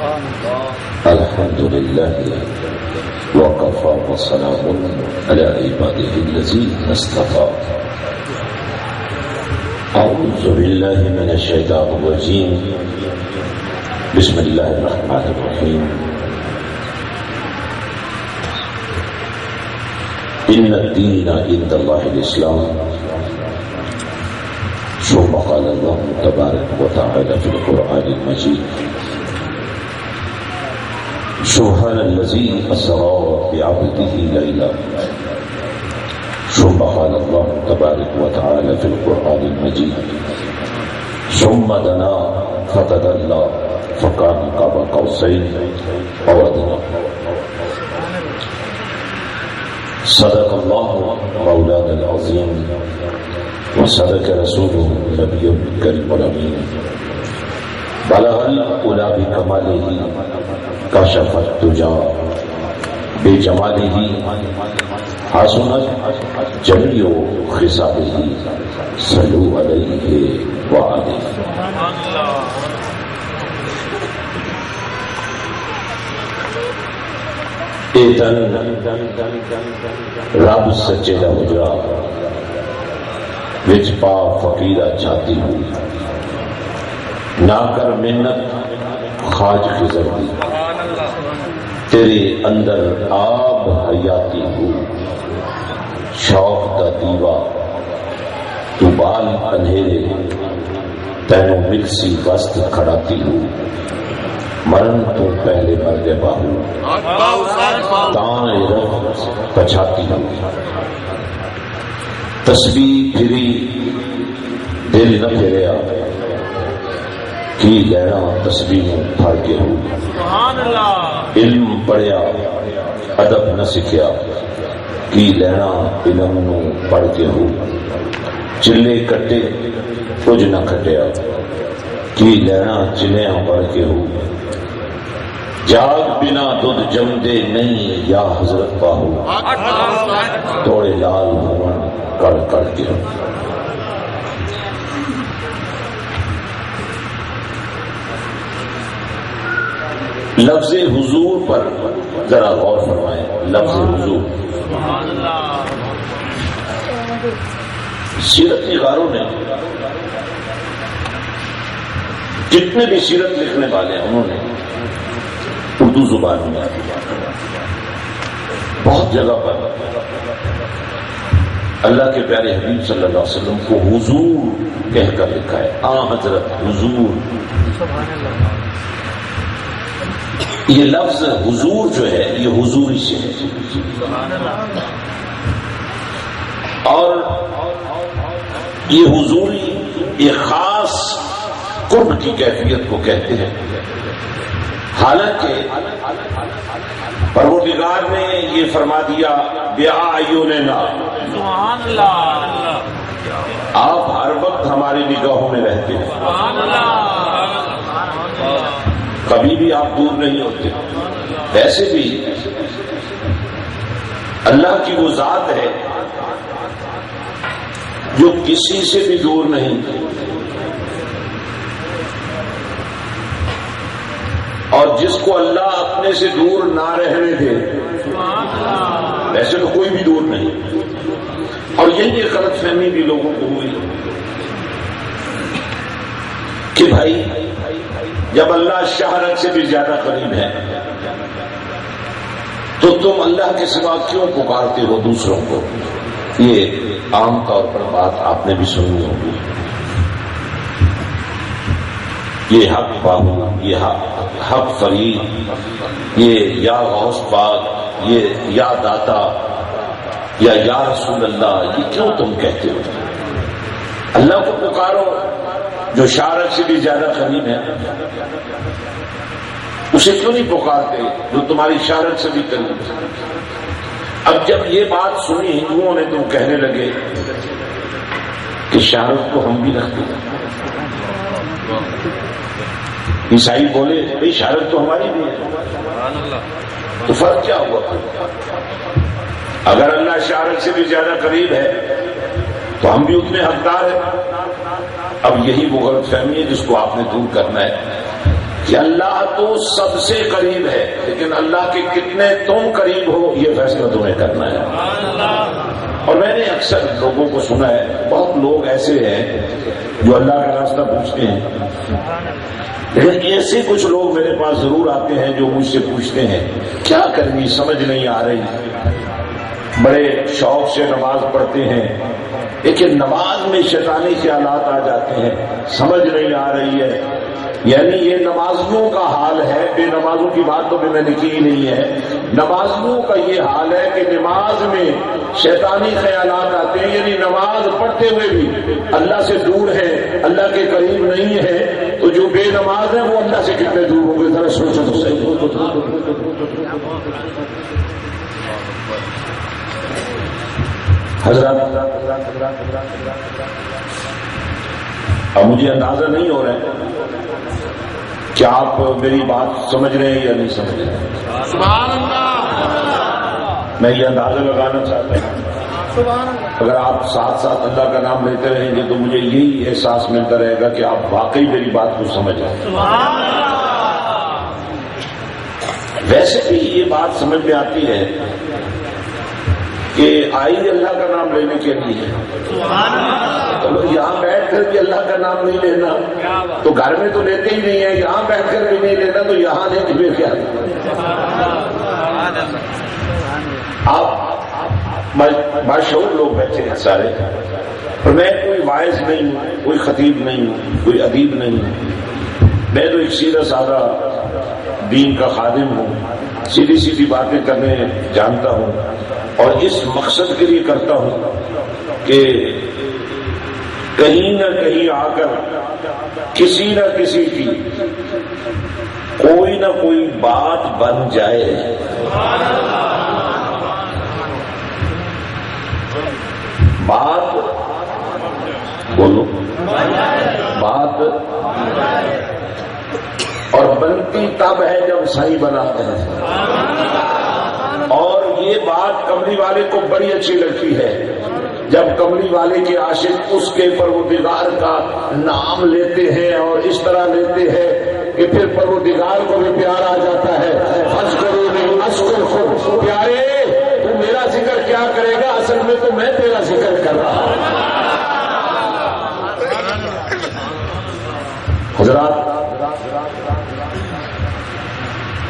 الحمد لله وكفى وسلام على عباده الذين اصطفى. أعوذ بالله من الشيطان الرجيم. بسم الله الرحمن الرحيم. إن الدين عند الله الإسلام. ثم قال الله تبارك وتعالى في القرآن المجيد: سبحان الذي أسرى بعبده ليلا. ثم قال الله تبارك وتعالى في القرآن المجيد: ثم دنا فتدلى فكان قاب قوسين أو أدنى. صدق الله مولانا العظيم وصدق رسوله النبي الكريم الأمين. بلغ العلا بكماله كشف الدجى بجماله حسنت جميع خصاله صلوا عليه وآله. ایتن رب سچے دا حجرا وچ پا فقیرہ چاہتی ہوں، نہ کر محنت خاج خزر دی، تیرے اندر آب حیاتی ہوں، شوق دا دیوا تو بال انہیرے تینوں مکسی وسط کھڑاتی ہوں، مرن تو پہلے مر گئے باہو تان رخ پچھاتی ہوں، تسبیح پھری دل نہ پھریا کی لینا تسبیح پھڑ کے ہوں، علم پڑھیا ادب نہ سکھیا کی لینا علم نو پڑھ کے ہوں، چلے کٹے کچھ نہ کٹیا کی لینا چلیاں پڑھ کے ہوں، جاگ بنا دودھ جمدے نہیں یا حضرت باہو توڑے لال ہون کڑ کڑ کے ہوں۔ لفظ حضور پر ذرا غور فرمائیں۔ لفظ حضور سیرت نگاروں نے جتنے بھی سیرت لکھنے والے ہیں انہوں نے اردو زبان میں بہت جگہ پر اللہ کے پیارے حبیب صلی اللہ علیہ وسلم کو حضور کہہ کر لکھا ہے۔ حضرت حضور، یہ لفظ حضور جو ہے یہ حضوری سے ہے، اور یہ حضوری ایک خاص قرب کی کیفیت کو کہتے ہیں۔ حالانکہ پروردگار نے یہ فرما دیا بِأَعْيُنِنَا، آپ ہر وقت ہماری نگاہوں میں رہتے ہیں، کبھی بھی آپ دور نہیں ہوتے۔ ویسے بھی اللہ کی وہ ذات ہے جو کسی سے بھی دور نہیں، اور جس کو اللہ اپنے سے دور نہ رہنے دے ویسے تو کوئی بھی دور نہیں۔ اور یہی غلط فہمی بھی لوگوں کو ہوئی کہ بھائی جب اللہ شہرت سے بھی زیادہ قریب ہے تو تم اللہ کے سوا کیوں پکارتے ہو دوسروں کو؟ یہ عام طور پر بات آپ نے بھی سنی ہوگی، یہ حق باہو، یہ حق فرید، یہ یا غوث پاک، یہ یا داتا، یا رسول اللہ، یہ کیوں تم کہتے ہو؟ اللہ کو پکارو جو شارک سے بھی زیادہ قریب ہے، اسے کیوں نہیں پکارتے جو تمہاری شارک سے بھی قریب ہے؟ اب جب یہ بات سنی ہندوؤں نے تو کہنے لگے کہ شارک کو ہم بھی رکھتے ہیں۔ عیسائی بولے بھائی شارک تو ہماری بھی ہے، تو فرق کیا ہوا؟ اگر اللہ شارک سے بھی زیادہ قریب ہے تو ہم بھی اتنے حقدار ہیں۔ اب یہی وہ غلط فہمی ہے جس کو آپ نے دور کرنا ہے کہ اللہ تو سب سے قریب ہے، لیکن اللہ کے کتنے تم قریب ہو یہ فیصلہ تمہیں کرنا ہے۔ اور میں نے اکثر لوگوں کو سنا ہے، بہت لوگ ایسے ہیں جو اللہ کا راستہ پوچھتے ہیں، لیکن ایسے کچھ لوگ میرے پاس ضرور آتے ہیں جو مجھ سے پوچھتے ہیں کیا کرنی سمجھ نہیں آ رہی، بڑے شوق سے نماز پڑھتے ہیں لیکن نماز میں شیطانی خیالات آ جاتے ہیں، سمجھ نہیں آ رہی ہے۔ یعنی یہ نمازیوں کا حال ہے، بے نمازوں کی بات تو میں نے کی ہی نہیں ہے، نمازیوں کا یہ حال ہے کہ نماز میں شیطانی خیالات آتے ہیں، یعنی نماز پڑھتے ہوئے بھی اللہ سے دور ہے، اللہ کے قریب نہیں ہے، تو جو بے نماز ہیں وہ اللہ سے کتنے دور ہوں گے، ذرا سوچو تو صحیح۔ حضرات اب مجھے اندازہ نہیں ہو رہا ہے کہ آپ میری بات سمجھ رہے ہیں یا نہیں سمجھ رہے ہیں۔ سبحان اللہ۔ میں یہ اندازہ لگانا چاہتا ہوں اگر آپ ساتھ ساتھ اللہ کا نام لیتے رہیں گے تو مجھے یہی احساس ملتا رہے گا کہ آپ واقعی میری بات کو سمجھ رہے ہیں۔ ویسے بھی یہ بات سمجھ میں آتی ہے کہ آئی اللہ کا نام لینے کے لیے، تو یہاں بیٹھ کر بھی اللہ کا نام نہیں لینا تو گھر میں تو لیتے ہی نہیں ہے، یہاں بیٹھ کر بھی نہیں لینا تو یہاں لے کے کیا۔ آپ باشعور لوگ بیٹھے ہیں سارے، اور میں کوئی واعظ نہیں ہوں، کوئی خطیب نہیں ہوں، کوئی ادیب نہیں ہوں، میں تو ایک سیدھا سادہ دین کا خادم ہوں، سیدھی سیدھی باتیں کرنے جانتا ہوں، اور اس مقصد کے لیے کرتا ہوں کہ کہیں نہ کہیں آ کر کسی نہ کسی کی کوئی نہ کوئی بات بن جائے۔ بات بولو، بات اور بنتی تب ہے جب صحیح بناتے ہیں، اور یہ بات کملی والے کو بڑی اچھی لگتی ہے جب کملی والے کے عاشق اس کے پروردگار کا نام لیتے ہیں اور اس طرح لیتے ہیں کہ پھر پروردگار کو بھی پیار آ جاتا ہے۔ پیارے تو میرا ذکر کیا کرے گا، اصل میں تو میں تیرا ذکر کر رہا ہوں۔ حضرات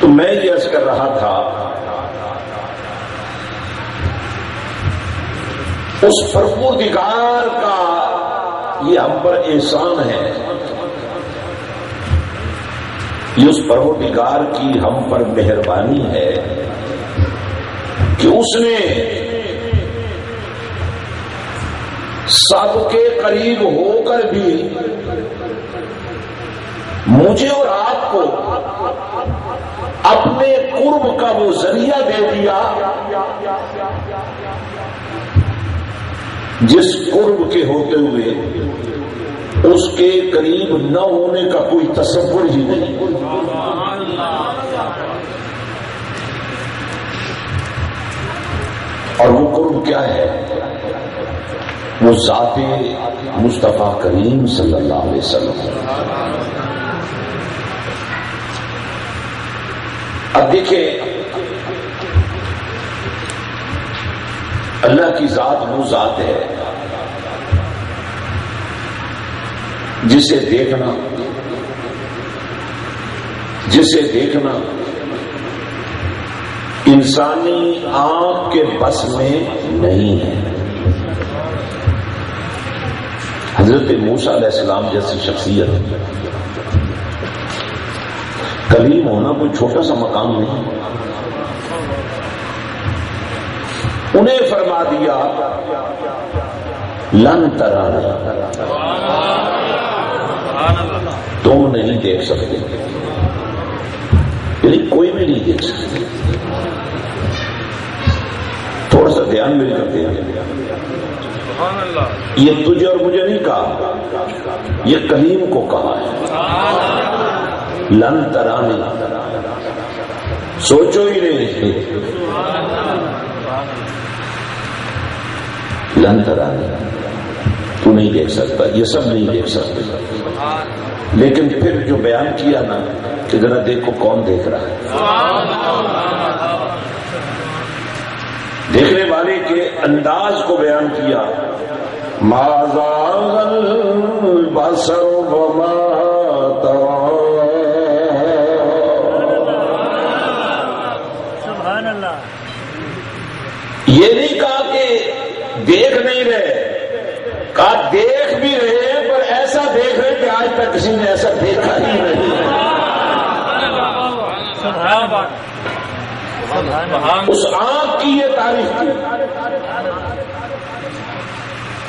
تو میں یہ عرض کر رہا تھا اس پروردگار کا یہ ہم پر احسان ہے، یہ اس پروردگار کی ہم پر مہربانی ہے کہ اس نے سب کے قریب ہو کر بھی مجھے اور آپ کو اپنے قرب کا وہ ذریعہ دے دیا جس قرب کے ہوتے ہوئے اس کے قریب نہ ہونے کا کوئی تصور ہی نہیں۔ اور وہ قرب کیا ہے؟ وہ ذات مصطفیٰ کریم صلی اللہ علیہ وسلم۔ اب دیکھیں اللہ کی ذات وہ ذات ہے جسے دیکھنا انسانی آنکھ کے بس میں نہیں ہے۔ حضرت موسیٰ علیہ السلام جیسی شخصیت، کلیم ہونا کوئی چھوٹا سا مقام نہیں، انہیں فرما دیا لن ترانی، تم نہیں دیکھ سکتے، یعنی کوئی بھی نہیں دیکھ سکتے۔ تھوڑا سا دھیان مل کر دیا، یہ تجھے اور مجھے نہیں کہا، یہ کلیم کو کہا ہے لن ترانی، سوچو ہی نہیں، لن ترانی، تو نہیں دیکھ سکتا، یہ سب نہیں دیکھ سکتے۔ لیکن پھر جو بیان کیا نا کہ ذرا دیکھو کون دیکھ رہا ہے. دیکھنے والے کے انداز کو بیان کیا. ما زاغ البصر وما طغى. سبحان اللہ. یہ نہیں کہا کہ دیکھ نہیں رہے، کہا دیکھ بھی رہے پر ایسا دیکھ رہے کہ آج تک کسی نے ایسا دیکھا ہی نہیں. اس آنکھ کی یہ تعریف کی.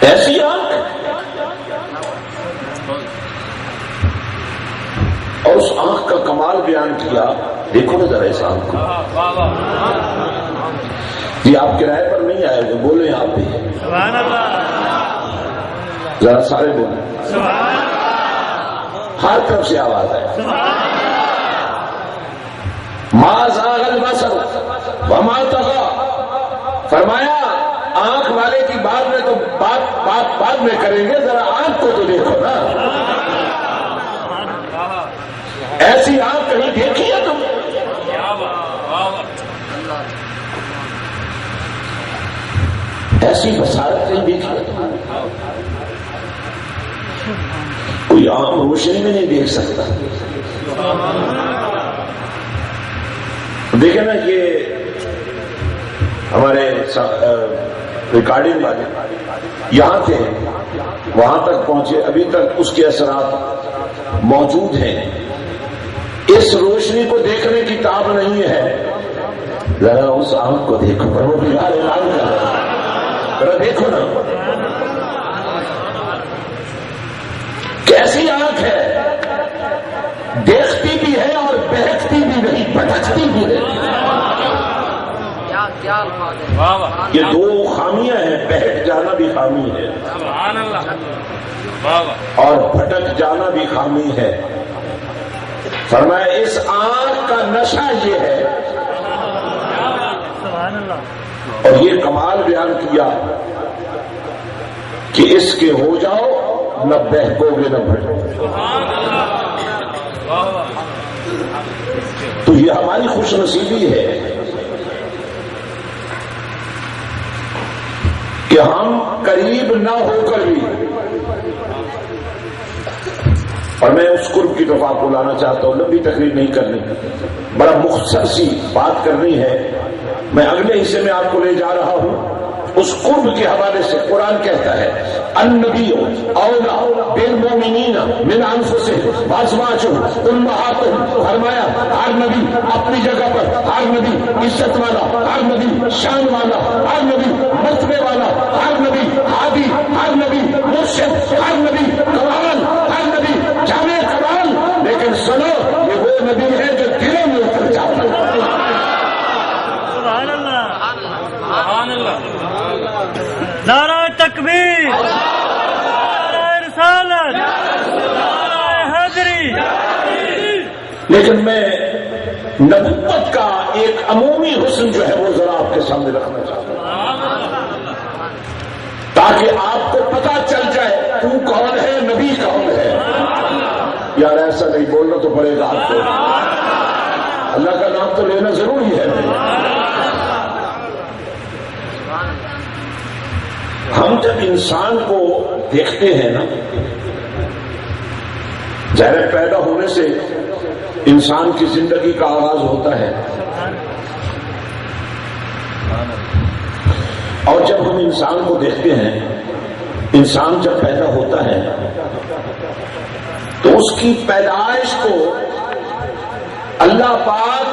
ایسی آنکھ اور اس آنکھ کا کمال بیان کیا. دیکھو نا ذرا اس آنکھ کو. جی آپ کرائے پر نہیں آئے ہوئے، بولیں آپ بھی. ذرا سارے بولیں. ہر طرف سے آواز ہے. ما زاغ البصر وما طغى. فرمایا آنکھ والے کی بات میں تو بات میں کریں گے، ذرا آنکھ کو تو دیکھو نا. ایسی آنکھ کہیں دیکھی ہے تم؟ ایسی بصارت نہیں دیکھی ہے. کوئی عام روشنی میں نہیں دیکھ سکتا. دیکھیں نا یہ ہمارے ریکارڈنگ والے یہاں تھے، وہاں تک پہنچے، ابھی تک اس کے اثرات موجود ہیں. اس روشنی کو دیکھنے کی تاب نہیں ہے. ذرا اس آنکھ کو دیکھو، ذرا دیکھو نا کیسی آنکھ ہے. دیکھتی بھی ہے اور بہکتی بھی نہیں، بھٹکتی بھی نہیں. یہ دو خامیاں ہیں. بہک جانا بھی خامی ہے اور بھٹک جانا بھی خامی ہے. فرمایا اس آنکھ کا نشہ یہ ہے. اور یہ کمال بیان کیا کہ اس کے ہو جاؤ، نہ بہکو گے نہ بھٹکو گے. تو یہ ہماری خوش نصیبی ہے کہ ہم قریب نہ ہو کر بھی، اور میں اس قرب کی طرف آپ کو لانا چاہتا ہوں. لمبی تقریر نہیں کرنی، بڑا مختصر سی بات کرنی ہے. میں اگلے حصے میں آپ کو لے جا رہا ہوں. اس قرب کے حوالے سے قرآن کہتا ہے النبی اولا بالمؤمنین من انفسہم وازواجہم امہاتہم. فرمایا ہر نبی اپنی جگہ پر، ہر نبی عزت والا، ہر نبی شان والا، ہر نبی مرتبے والا، ہر نبی ہادی، ہر نبی مرشد، ہر نبی قرآن، ہر نبی جامع قرآن. لیکن سنو، یہ وہ نبی ہے جو دلوں میں اتر جاتا ہے. نعرہ تکبیر، نعرہ رسالت، نعرہ حیدری. لیکن میں نبوت کا ایک عمومی حسن جو ہے وہ ذرا آپ کے سامنے رکھنا چاہتا ہوں تاکہ آپ کو پتا چل جائے تو کون ہے، نبی کون ہے. یار ایسا نہیں بولنا تو پڑے گا آپ کو. اللہ کا نام تو لینا ضروری ہے. ہم جب انسان کو دیکھتے ہیں نا، ظاہر پیدا ہونے سے انسان کی زندگی کا آغاز ہوتا ہے، اور جب ہم انسان کو دیکھتے ہیں، انسان جب پیدا ہوتا ہے تو اس کی پیدائش کو اللہ پاک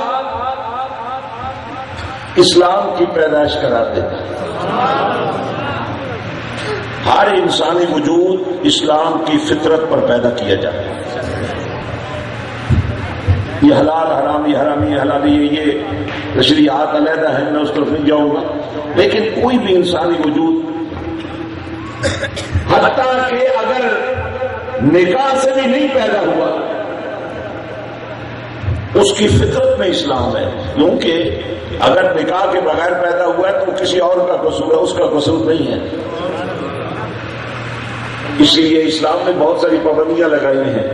اسلام کی پیدائش قرار دیتا ہے. ہر انسانی وجود اسلام کی فطرت پر پیدا کیا جاتا ہے. یہ حلال حرام، یہ حرامی، یہ حلالی، یہ تشریعات علیحدہ ہے، میں اس طرف نہیں جاؤں گا. لیکن کوئی بھی انسانی وجود، حتیٰ کہ اگر نکاح سے بھی نہیں پیدا ہوا، اس کی فطرت میں اسلام ہے. کیونکہ اگر نکاح کے بغیر پیدا ہوا ہے تو کسی اور کا قصور ہے، اس کا قصور نہیں ہے. اس لیے اسلام نے بہت ساری پابندیاں لگائی ہیں.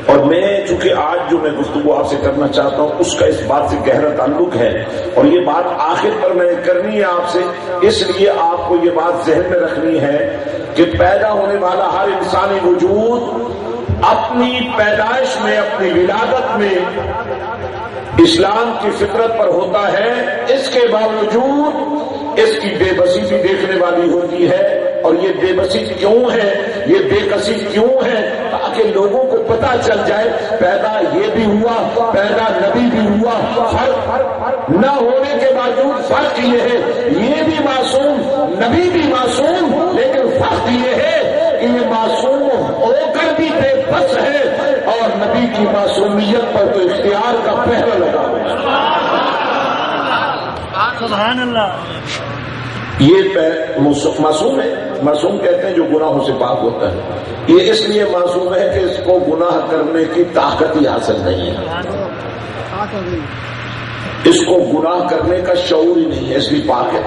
اور میں چونکہ آج جو میں گفتگو آپ سے کرنا چاہتا ہوں اس کا اس بات سے گہرا تعلق ہے، اور یہ بات آخر پر میں نے کرنی ہے آپ سے، اس لیے آپ کو یہ بات ذہن میں رکھنی ہے کہ پیدا ہونے والا ہر انسانی وجود اپنی پیدائش میں، اپنی ولادت میں اسلام کی فطرت پر ہوتا ہے، اس کے باوجود اس کی بے بسی بھی دیکھنے والی ہوتی ہے۔ اور یہ بے بسی کیوں ہے، یہ بے کسی کیوں ہے؟ تاکہ لوگوں کو پتا چل جائے پیدا یہ بھی ہوا، پیدا نبی بھی ہوا، فرق نہ ہونے کے باوجود فرق یہ ہے یہ بھی معصوم، نبی بھی معصوم، لیکن فرق یہ ہے کہ یہ معصوم ہو کر بھی بے بس ہے، اور نبی کی معصومیت پر تو اختیار کا پہرا لگا ہوا۔ سبحان اللہ۔ یہ معصوم ہے، معصوم کہتے ہیں جو گناہوں سے پاک ہوتا ہے۔ یہ اس لیے معصوم ہے کہ اس کو گناہ کرنے کی طاقت ہی حاصل نہیں ہے، اس کو گناہ کرنے کا شعور ہی نہیں ہے، اس لیے پاک ہے۔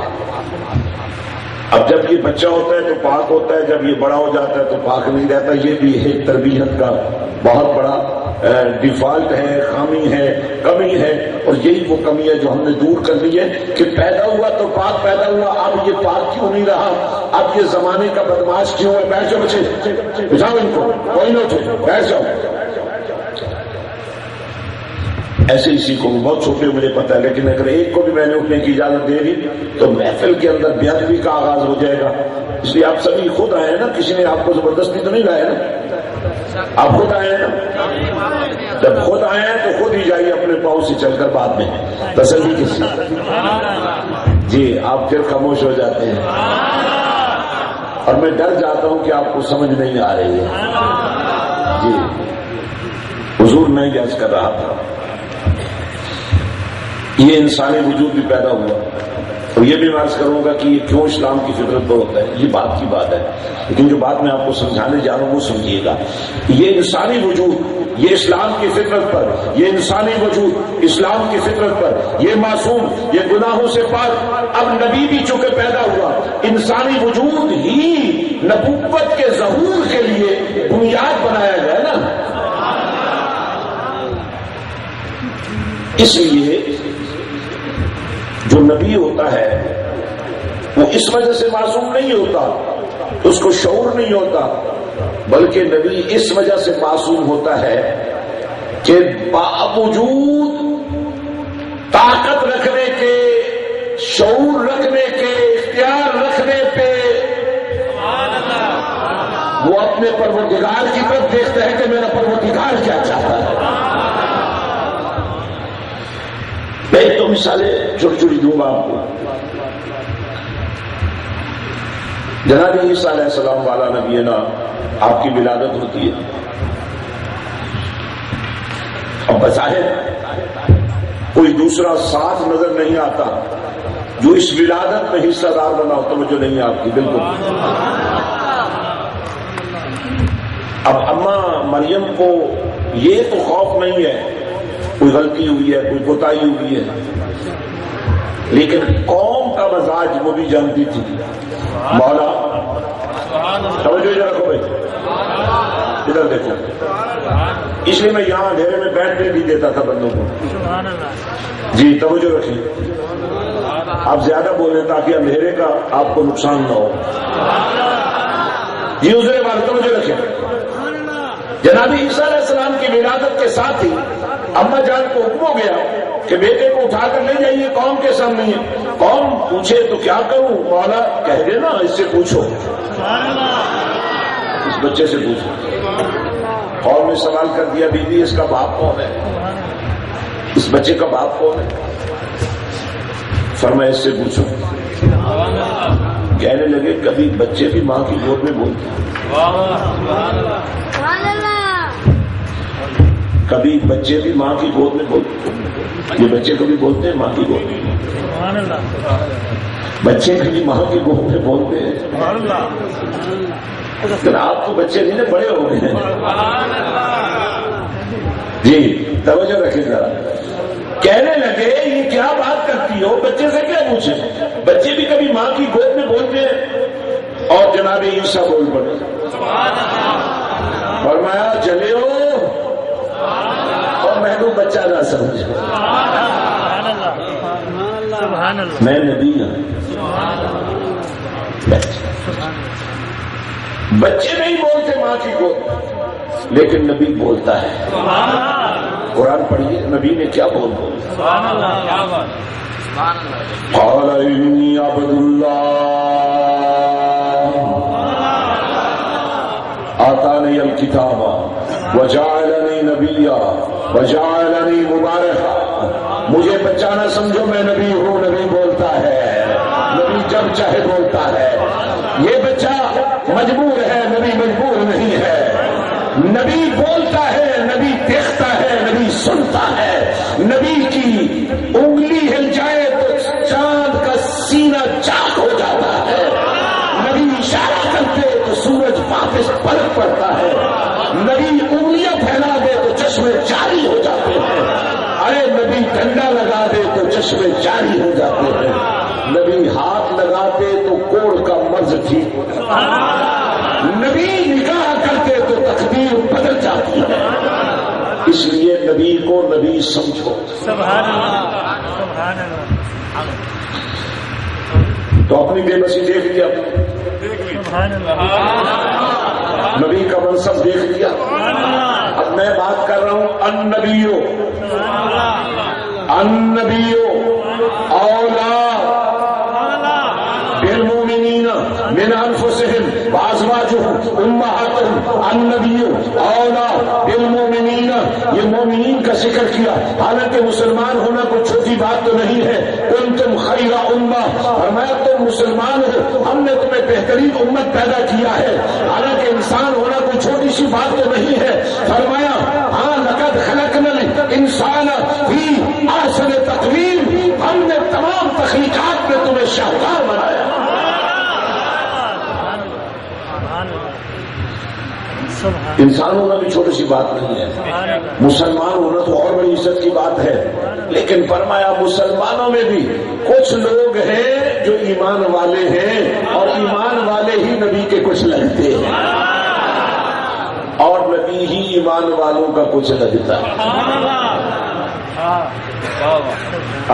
اب جب یہ بچہ ہوتا ہے تو پاک ہوتا ہے، جب یہ بڑا ہو جاتا ہے تو پاک نہیں رہتا۔ یہ بھی ایک تربیت کا بہت بڑا ڈیفالٹ ہے، خامی ہے، کمی ہے، اور یہی وہ کمی ہے جو ہم نے دور کر لی ہے کہ پیدا ہوا تو پاک پیدا ہوا، اب یہ پاک کیوں نہیں رہا؟ اب یہ زمانے کا بدماش کیوں ہے؟ بیٹھ جاؤ بچے، بٹھاؤ ان کو، کوئی نہ اٹھے، بیٹھ جاؤ۔ ایسے ہی سیکھو، بہت چھوٹے مجھے پتا ہے، لیکن اگر ایک کو بھی میں نے اٹھنے کی اجازت دے دی تو محفل کے اندر بے ادبی کا آغاز ہو جائے گا۔ اس لیے آپ سبھی خود آئے ہیں نا، کسی نے آپ کو زبردستی تو نہیں لایا نا، آپ خود آئے ہیں نا۔ جب خود آئے ہیں تو خود ہی جائیے اپنے پاؤں سے چل کر، بعد میں تسلی کسی۔ جی آپ پھر خاموش ہو جاتے ہیں، اور میں ڈر جاتا ہوں کہ آپ کو سمجھ نہیں آ رہی ہے۔ جی حضور میں یہ عرض کر رہا تھا، یہ انسانی وجود بھی پیدا ہوا، اور یہ بھی میں عرض کروں گا کہ یہ کیوں اسلام کی فطرت پر ہوتا ہے، یہ بات کی بات ہے، لیکن جو بات میں آپ کو سمجھانے جا رہا ہوں وہ سمجھیے گا۔ یہ انسانی وجود، یہ اسلام کی فطرت پر، یہ انسانی وجود اسلام کی فطرت پر، یہ معصوم، یہ گناہوں سے پاک، اب نبی بھی چونکہ پیدا ہوا، انسانی وجود ہی نبوت کے ظہور کے لیے بنیاد بنایا گیا نا، اس لیے جو نبی ہوتا ہے وہ اس وجہ سے معصوم نہیں ہوتا، اس کو شعور نہیں ہوتا، بلکہ نبی اس وجہ سے معصوم ہوتا ہے کہ باوجود طاقت رکھنے کے، شعور رکھنے کے، اختیار رکھنے پہ وہ اپنے پروردگار کی طرف دیکھتا ہے کہ میرا پروردگار کیا چاہتا ہے۔ میں تو مثالیں چھوٹی چھوٹی دوں گا آپ کو۔ جناب عیسیٰ علیہ السلام والا نبی نا، آپ کی ولادت ہوتی ہے، اب بظاہر کوئی دوسرا ساتھ نظر نہیں آتا جو اس ولادت میں حصہ دار بنا ہو، توجہ نہیں آپ کی بالکل۔ اب اماں مریم کو یہ تو خوف نہیں ہے کوئی غلطی ہوئی ہے، کوئی کوتاہی ہوئی ہے، لیکن قوم کا مزاج وہ بھی جانتی تھی۔ مولا توجہ ادھر رکھو بھائی، ادھر دیکھو، اس لیے میں یہاں اندھیرے میں بیٹھنے بھی دیتا تھا بندوں کو۔ جی توجہ رکھیے، آپ زیادہ بولیں تاکہ اندھیرے کا آپ کو نقصان نہ ہو۔ جی حضور بات توجہ رکھیں۔ جناب عیسیٰ علیہ السلام کی ولادت کے ساتھ ہی اماں جان کو حکم ہو گیا کہ بیٹے کو اٹھا کر لے جائیے قوم کے سامنے۔ قوم پوچھے تو کیا کروں؟ مولا کہہ دے نا، اس سے پوچھو، اس بچے سے پوچھو۔ قوم نے سوال کر دیا، بی بی اس کا باپ کون ہے؟ اس بچے کا باپ کون ہے؟ فرمایا اس سے پوچھو۔ کہنے لگے کبھی بچے بھی ماں کی گود میں بولتے ہیں، کبھی بچے بھی ماں کی گود میں بولتے ہیں۔ یہ بچے کبھی بولتے ہیں ماں کی گود میں؟ بچے کبھی ماں کی گود میں بولتے ہیں؟ آپ تو بچے نہیں نا، بڑے ہو گئے ہیں۔ جی توجہ رکھیں ذرا۔ کہنے لگے یہ کیا بات کرتی ہو، بچے سے کیا پوچھیں؟ بچے بھی کبھی ماں کی گود میں بولتے ہیں۔ اور جناب عیسیٰ بول پڑے، فرمایا چلے ہو اور محبوب بچہ نہ سمجھو. سبحان اللہ. میں نبی ہوں. بچے نہیں بولتے ماں کی گود، لیکن نبی بولتا ہے. قرآن پڑھیے نبی نے کیا بول بول. قال انی عبد اللہ آتانی الکتاب وجعلنی نبیا وجعلنی مبارکا. مجھے بچہ نہ سمجھو، میں نبی ہوں. نبی بولتا ہے، نبی جب چاہے بولتا ہے. یہ بچہ مجبور ہے، نبی مجبور نہیں ہے. نبی بولتا ہے، نبی دیکھتا ہے، نبی سنتا ہے. نبی کی انگلی ہل جائے تو چاند کا سینہ چاک ہو جاتا ہے. نبی اشارہ کرتے تو سورج واپس پلٹ پڑتا ہے. نبی انگلیاں پھیلا دے تو چشمے جاری ہو جاتے ہیں. ارے نبی ڈنڈا لگا دے تو چشمے جاری ہو جاتے ہیں. نبی ہاتھ لگاتے تو کوڑ کا مرض ٹھیک ہو جاتا ہے. نبی نکاح کرتے تو تقدیر بدل جاتی ہے. اس لیے نبی کو نبی سمجھو. سبحان اللہ. سبحان اللہ. تو اپنی بے بسی دیکھ لیا، سبحان اللہ. نبی کا منصب دیکھ لیا. اب میں بات کر رہا ہوں النبیو اولا بالمؤمنین من انفسهم وازواجهم امہاتهم. النبی اولا بالمؤمنین، یہ مومنین کا ذکر کیا. حالانکہ مسلمان ہونا کوئی چھوٹی بات تو نہیں ہے. کنتم خیر امہ، فرمایا تم مسلمان ہو، ہم نے تمہیں بہترین امت پیدا کیا ہے. حالانکہ انسان ہونا کوئی چھوٹی سی بات تو نہیں ہے. فرمایا ہاں لقد خلقنا الانسان فی احسن تقویم، ہم نے تمام تخلیقات میں تمہیں شاہکار بنایا. انسان ہونا بھی چھوٹی سی بات نہیں ہے. مسلمان ہونا تو اور بڑی عزت کی بات ہے. لیکن فرمایا مسلمانوں میں بھی کچھ لوگ ہیں جو ایمان والے ہیں، اور ایمان والے ہی نبی کے کچھ لگتے ہیں، اور نبی ہی ایمان والوں کا کچھ لگتا ہے.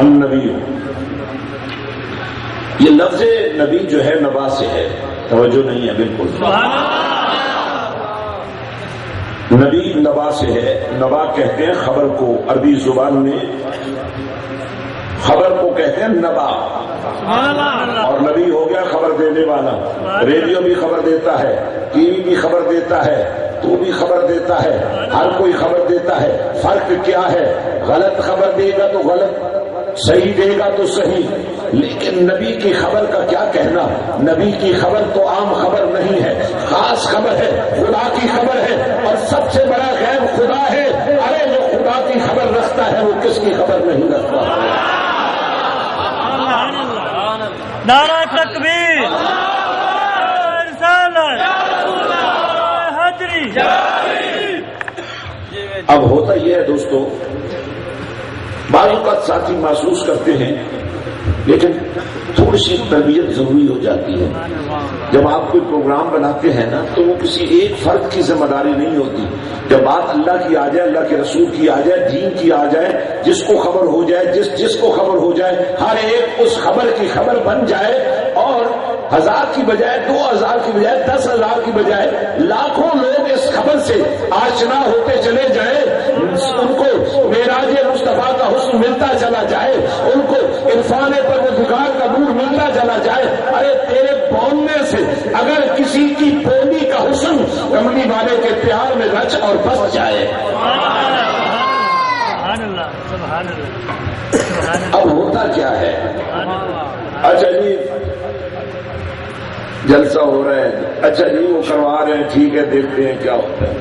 النبی، یہ لفظ نبی جو ہے نبا سے ہے، توجہ نہیں ہے بالکل. نبی نبا سے ہے. نبا کہتے ہیں خبر کو، عربی زبان میں خبر کو کہتے ہیں نبا. اور نبی ہو گیا خبر دینے والا. ریڈیو بھی خبر دیتا ہے، ٹی وی بھی خبر دیتا ہے، تو بھی خبر دیتا ہے، ہر کوئی خبر دیتا ہے. فرق کیا ہے؟ غلط خبر دے گا تو غلط، صحیح دے گا تو صحیح. لیکن نبی کی خبر کا کیا کہنا. نبی کی خبر تو عام خبر نہیں ہے، خاص خبر ہے، خدا کی خبر ہے. اور سب سے بڑا غیب خدا ہے. ارے جو خدا کی خبر رکھتا ہے وہ کس کی خبر نہیں رکھتا. نعرہ تکبیر، رسالت، حیدری. اب ہوتا یہ ہے دوستو، بعض اوقات ساتھی محسوس کرتے ہیں، لیکن تھوڑی سی تربیت ضروری ہو جاتی ہے. جب آپ کوئی پروگرام بناتے ہیں نا تو وہ کسی ایک فرد کی ذمہ داری نہیں ہوتی. جب بات اللہ کی آ جائے، اللہ کے رسول کی آ جائے، دین کی آ جائے، جس کو خبر ہو جائے، جس کو خبر ہو جائے، ہر ایک اس خبر کی خبر بن جائے، اور 1000 کی بجائے 2000 کی بجائے 10,000 کی بجائے لاکھوں لوگ اس خبر سے آشنا ہوتے چلے جائیں، ان کو معراج مصطفیٰ کا حسن ملتا چلا جائے، ان کو عرفان پروردگار کا نور ملتا چلا جائے. ارے تیرے بولنے سے اگر کسی کی بولی کا حسن کملی والے کے پیار میں رچ اور بس جائے. اب ہوتا کیا ہے؟ اچھا جی جلسہ ہو رہا ہے، اچھا جی وہ کروا رہے ہیں، ٹھیک ہے دیکھتے ہیں کیا ہوتا ہے.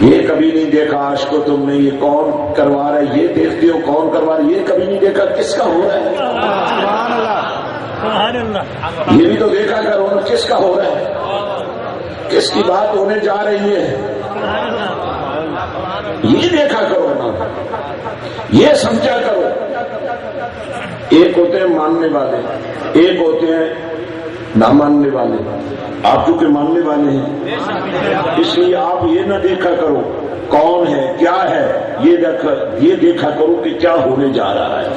یہ کبھی نہیں دیکھا آج کو تم نے، یہ کون کروا رہا ہے، یہ دیکھتے ہو کون کروا رہا ہے، یہ کبھی نہیں دیکھا کس کا ہو رہا ہے. یہ بھی تو دیکھا کرو نا کس کا ہو رہا ہے، کس کی بات ہونے جا رہی ہے. یہ دیکھا کرو نا، یہ سمجھا کرو. ایک ہوتے ہیں ماننے والے، ایک ہوتے ہیں نہ ماننے والے. آپ چونکہ ماننے والے ہیں اس لیے آپ یہ نہ دیکھا کرو کون ہے کیا ہے یہ دیکھا کرو کہ کیا ہونے جا رہا ہے،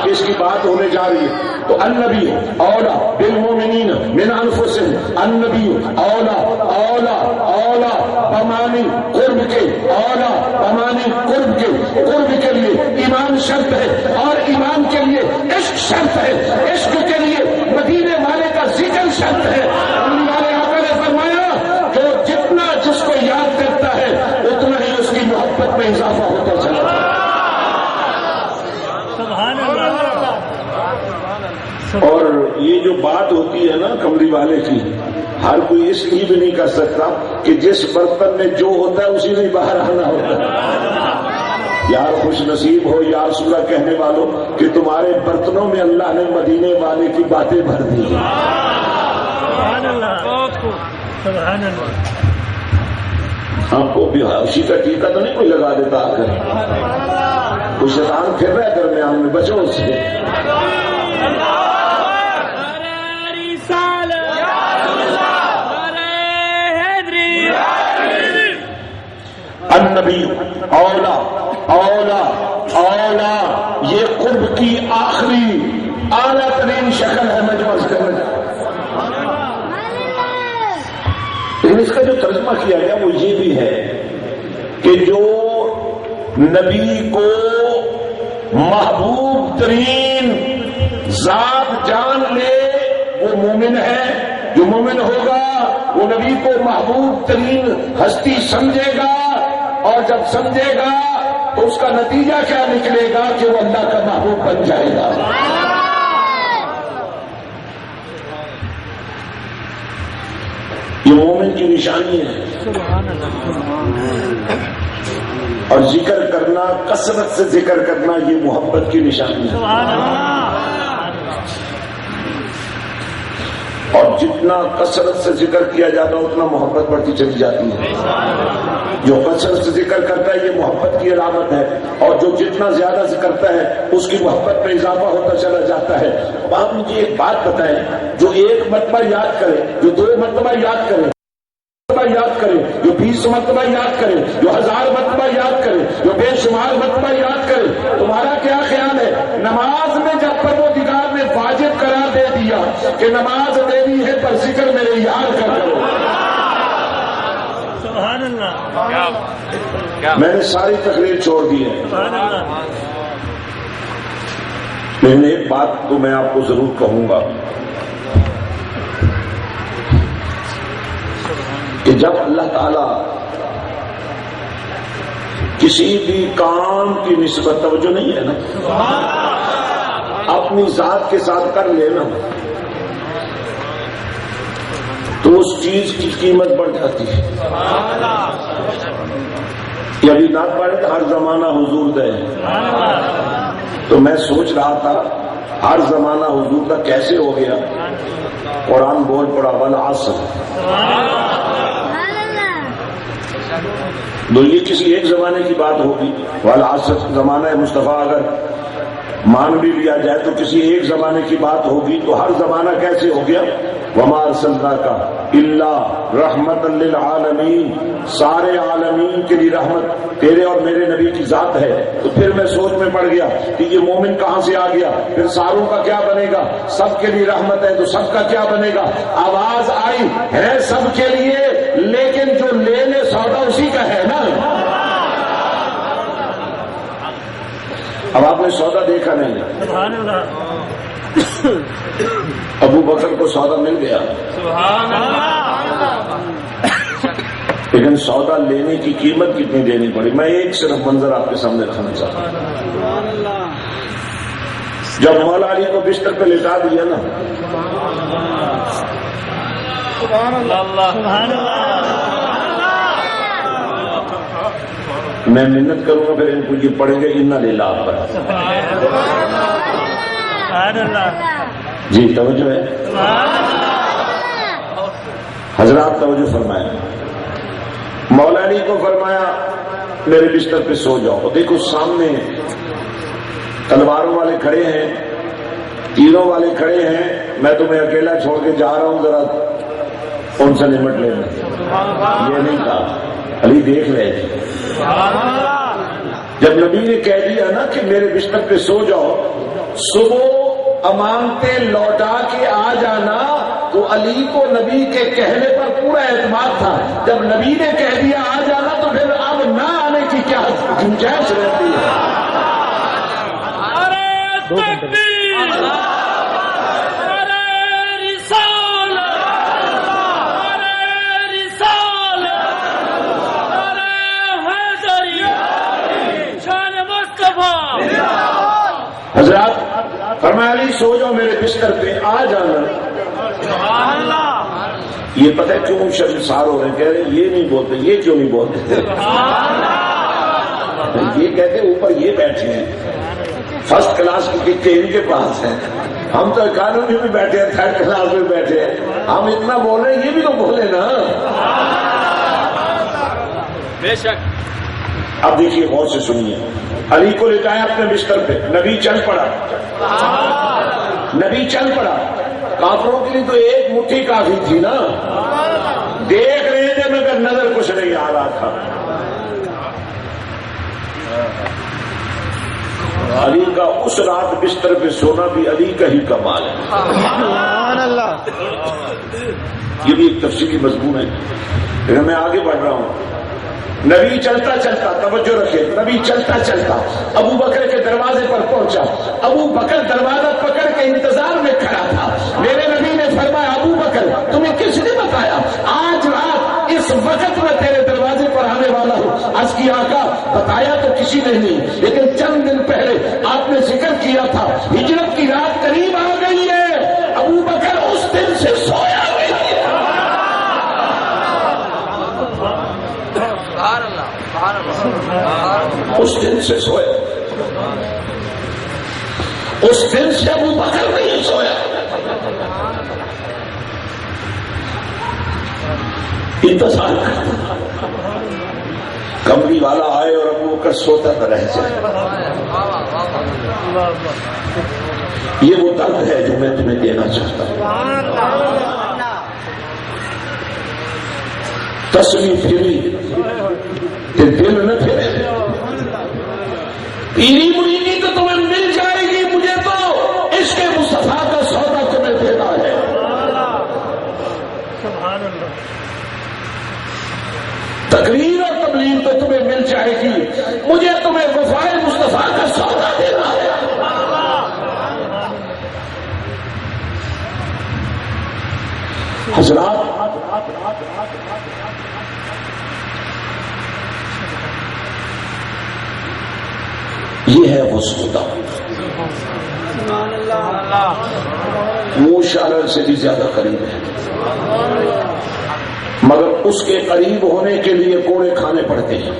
کس کی بات ہونے جا رہی ہے۔ تو النبی اولا بالمؤمنین من انفسہم، النبی اولا بمانی قرب کے، اولا بمانی قرب کے لیے ایمان شرط ہے، اور ایمان کے لیے عشق شرط ہے، عشق کے لیے مدینے والے کا ذکر شرط ہے۔ اللہ والے آقا نے فرمایا کہ جتنا جس کو یاد کرتا ہے اتنا ہی اس کی محبت میں اضافہ ہوتا چلا جاتا ہے۔ سبحان اللہ۔ اور یہ جو بات ہوتی ہے نا کملی والے کی، ہر کوئی اس لیے بھی نہیں کر سکتا کہ جس برتن میں جو ہوتا ہے اسی میں باہر آنا ہوتا ہے۔ یار خوش نصیب ہو یا رسول اللہ کہنے والوں کہ تمہارے برتنوں میں اللہ نے مدینے والے کی باتیں بھر دی۔ سبحان اللہ، سبحان اللہ۔ ہم کو بھی اسی کا ٹیکا تو نہیں کوئی لگا دیتا آ کر، کوئی شیطان پھر رہا ہے درمیان میں، بچو اس سے۔ النبی اولا یہ قرب کی آخری اعلیٰ ترین شکل ہے، میں جو عرض کرنا چاہتا ہوں۔ لیکن اس کا جو ترجمہ کیا گیا وہ یہ بھی ہے کہ جو نبی کو محبوب ترین ذات جان لے وہ مومن ہے، جو مومن ہوگا وہ نبی کو محبوب ترین ہستی سمجھے گا، اور جب سمجھے گا تو اس کا نتیجہ کیا نکلے گا کہ وہ اللہ کا محبوب بن جائے گا۔ یہ مومن کی نشانی ہے۔ اور ذکر کرنا، کثرت سے ذکر کرنا، یہ محبت کی نشانی ہے۔ اور جتنا کثرت سے ذکر کیا جاتا ہے اتنا محبت بڑھتی چلی جاتی ہے۔ جو کثرت سے ذکر کرتا ہے یہ محبت کی علامت ہے، اور جو جتنا زیادہ ذکر کرتا ہے اس کی محبت میں اضافہ ہوتا چلا جاتا ہے۔ اب آپ مجھے ایک بات بتائیں، جو ایک مرتبہ یاد کرے، جو 2 مرتبہ یاد کرے، یاد کرے، جو 20 مرتبہ یاد کرے، جو 1000 مرتبہ یاد کرے، جو بے شمار مرتبہ یاد کرے، تمہارا کیا خیال ہے؟ نماز میں جب پروردگار نے واجب قرار دے دیا کہ نماز میری ہے پر ذکر میرے یار کا کرو، سبحان اللہ، میں نے ساری تقریر چھوڑ دی ہے، سبحان اللہ۔ لیکن ایک بات تو میں آپ کو ضرور کہوں گا کہ جب اللہ تعالی کسی بھی کام کی نسبت، توجہ نہیں ہے نا، اپنی ذات کے ساتھ کر لینا تو اس چیز کی قیمت بڑھ جاتی ہے۔ یہ ابھی نعت پڑھے تو ہر زمانہ حضور دے، تو میں سوچ رہا تھا ہر زمانہ حضور کا کیسے ہو گیا؟ قرآن بول پڑا والعصر، تو یہ کسی ایک زمانے کی بات ہوگی، والعصر زمانہ مصطفیٰ اگر مان بھی لیا جائے تو کسی ایک زمانے کی بات ہوگی، تو ہر زمانہ کیسے ہو گیا؟ وما ارسلناک الا رحمت للعالمین، سارے عالمین کے لیے رحمت تیرے اور میرے نبی کی ذات ہے۔ تو پھر میں سوچ میں پڑ گیا کہ یہ مومن کہاں سے آ گیا، پھر ساروں کا کیا بنے گا؟ سب کے لیے رحمت ہے تو سب کا کیا بنے گا؟ آواز آئی ہے سب کے لیے، لیکن جو لے لے سودا اسی کا ہے نا۔ اب آپ نے سودا دیکھا نہیں، سبحان اللہ، ابو بکر کو سودا مل گیا، سبحان اللہ، لیکن سودا لینے کی قیمت کتنی دینی پڑی؟ میں ایک صرف منظر آپ کے سامنے رکھنا چاہتا ہوں۔ جب مولا علی کو بستر پہ لٹا دیا نا، سبحان اللہ، میں محنت کروں گا پھر ان کو یہ پڑھیں گے انا للہ پر۔ سبحان اللہ، جی توجہ ہے حضرات، توجہ فرمائیں۔ مولا علی کو فرمایا میرے بستر پہ سو جاؤ، دیکھو سامنے تلواروں والے کھڑے ہیں، تیروں والے کھڑے ہیں، میں تمہیں اکیلا چھوڑ کے جا رہا ہوں، ذرا ان سے نمٹ لینا۔ یہ نہیں کہا، علی دیکھ رہے تھے جب نبی نے کہہ دیا نا کہ میرے بستر پہ سو جاؤ، صبح امانتیں لوٹا کے آ جانا، تو علی کو نبی کے کہنے پر پورا اعتماد تھا۔ جب نبی نے کہہ دیا آ جانا تو پھر اب نہ آنے کی کیا گنجائش رہتی ہے؟ حضرات فرمایا علی سو جاؤ میرے بستر پہ آ جانا۔ یہ پتہ ہے کیوں شرمسار ہو رہے ہیں، کہہ رہے ہیں یہ نہیں بولتے، یہ کیوں نہیں بولتے؟ یہ کہتے اوپر یہ بیٹھے ہیں، فرسٹ کلاس کی ٹکٹیں ان کے پاس ہیں، ہم تو اکانومی میں بیٹھے ہیں، تھرڈ کلاس میں بیٹھے ہیں، ہم اتنا بول رہے ہیں، یہ بھی تو بولے نا۔ بے شک۔ اب دیکھیے غور سے سنیے، علی کو لٹایا اپنے بستر پہ، نبی چل پڑا، نبی چل پڑا۔ کافروں کے لیے تو ایک مٹھی کافی تھی نا، دیکھ رہے تھے مگر نظر کچھ نہیں آ رہا تھا۔ علی کا اس رات بستر پہ سونا بھی علی کا ہی کمال ہے۔ سبحان اللہ۔ یہ بھی ایک تفصیلی مضمون ہے، لیکن میں آگے بڑھ رہا ہوں۔ نبی چلتا چلتا، توجہ رکھے، نبی چلتا چلتا ابو بکر کے دروازے پر پہنچا۔ ابو بکر دروازہ پکڑ کے انتظار میں کھڑا تھا۔ میرے نبی نے فرمایا ابو بکر تمہیں کس نے بتایا آج رات اس وقت میں تیرے دروازے پر آنے والا ہوں؟ عرض کی آقا بتایا تو کسی نے نہیں، لیکن چند دن پہلے آپ نے ذکر کیا تھا ہجرت کی رات قریب آ گئی ہے۔ ابو بکر اس دن سے سویا نہیں ہے۔ اس دن سے سویا، اس دن سے ابو بکر نہیں سویا۔ انتظار کرتا کمری والا آئے اور ابو بکر سوتا نہ رہ جائے۔ یہ وہ درد ہے جو میں تمہیں دینا چاہتا ہوں۔ تسلی پھری کہ دل نہ پھرے، پیری مریدی تو تمہیں مل جائے گی، مجھے تو عشق مصطفیٰ کا سودا تمہیں دینا ہے۔ تقریر اور تبلیغ تو تمہیں مل جائے گی، مجھے تمہیں وفائے مصطفیٰ کا سودا دینا ہے۔ حضرات یہ ہے وہ سودا، وہ شرر سے بھی زیادہ قریب ہے، مگر اس کے قریب ہونے کے لیے کوڑے کھانے پڑتے ہیں،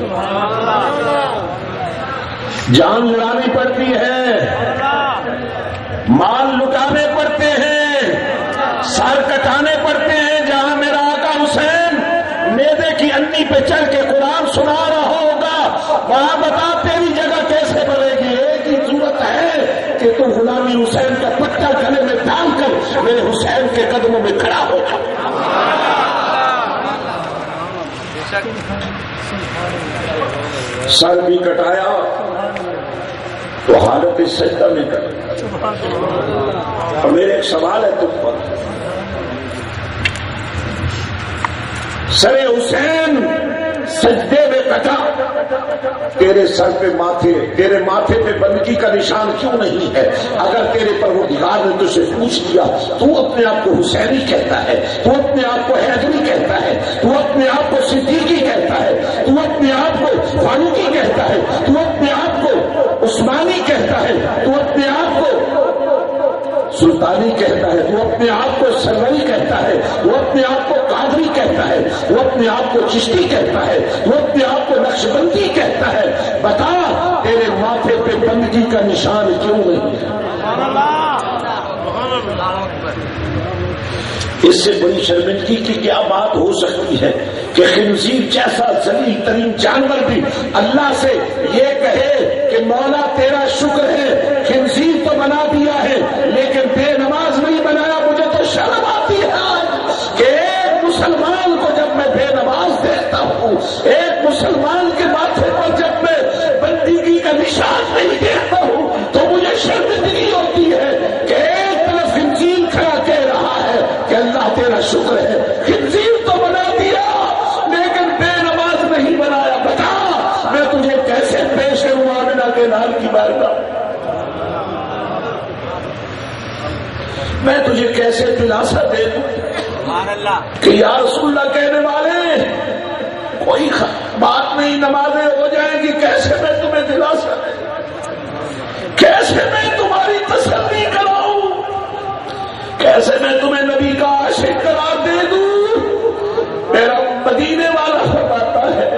جان لڑانی پڑتی ہے، مال لٹانے پڑتے ہیں، سر کٹانے پڑتے ہیں۔ جہاں میرا آقا حسین میدے کی انی پہ چل کے قرآن سنا رہا ہوگا، وہاں بتا تیری جگہ کیسے بنے گی؟ ایک ہی صورت ہے کہ تو غلامی حسین کا پٹا گلے میں ڈال کر میرے حسین کے قدموں میں کھڑا ہو جا۔ سر بھی کٹایا تو حالت سجدہ میں کٹا۔ اور میرے ایک سوال ہے تم پر، سر حسین سجدے میں کٹا، تیرے سر پہ تیرے ماتھے پہ بندگی کا نشان کیوں نہیں ہے؟ اگر تیرے پروردگار نے تجھ سے پوچھ لیا، تو اپنے آپ کو حسینی کہتا ہے، تو اپنے آپ کو حیدری کہتا ہے، تو اپنے آپ کو صدیقی کہتا ہے، تو اپنے آپ کو فاروقی کہتا ہے، تو اپنے آپ کو عثمانی کہتا ہے، تو اپنے آپ کو سلطانی کہتا ہے، وہ اپنے آپ کو سروری کہتا ہے، وہ اپنے آپ کو قادری کہتا ہے، وہ اپنے آپ کو چشتی کہتا ہے، وہ اپنے آپ کو نقشبندی کہتا ہے۔ بتا تیرے ماتھے پہ بندگی کا نشان کیوں نہیں ہے؟ اس سے بڑی شرمندگی کی کیا بات ہو سکتی ہے کہ خنزیر جیسا ذلیل ترین جانور بھی اللہ سے یہ کہے کہ مولا تیرا شکر ہے خنزیر تو بنا دیا ہے لیکن بے نماز نہیں بنایا۔ مجھے تو شرم آتی ہے کہ ایک مسلمان کو جب میں بے نماز دیکھتا ہوں، ایک مسلمان کے ماتھے لال کی بارگاہ میں تجھے کیسے دلاسا دے دوں کہ یا رسول اللہ کہنے والے کوئی بات نہیں، نمازیں ہو جائیں گی، کیسے میں تمہیں دلاسا دے دوں، کیسے میں تمہاری تسلی کراؤں، کیسے میں تمہیں نبی کا عاشق قرار دے دوں۔ میرا مدینے والا فرماتا ہے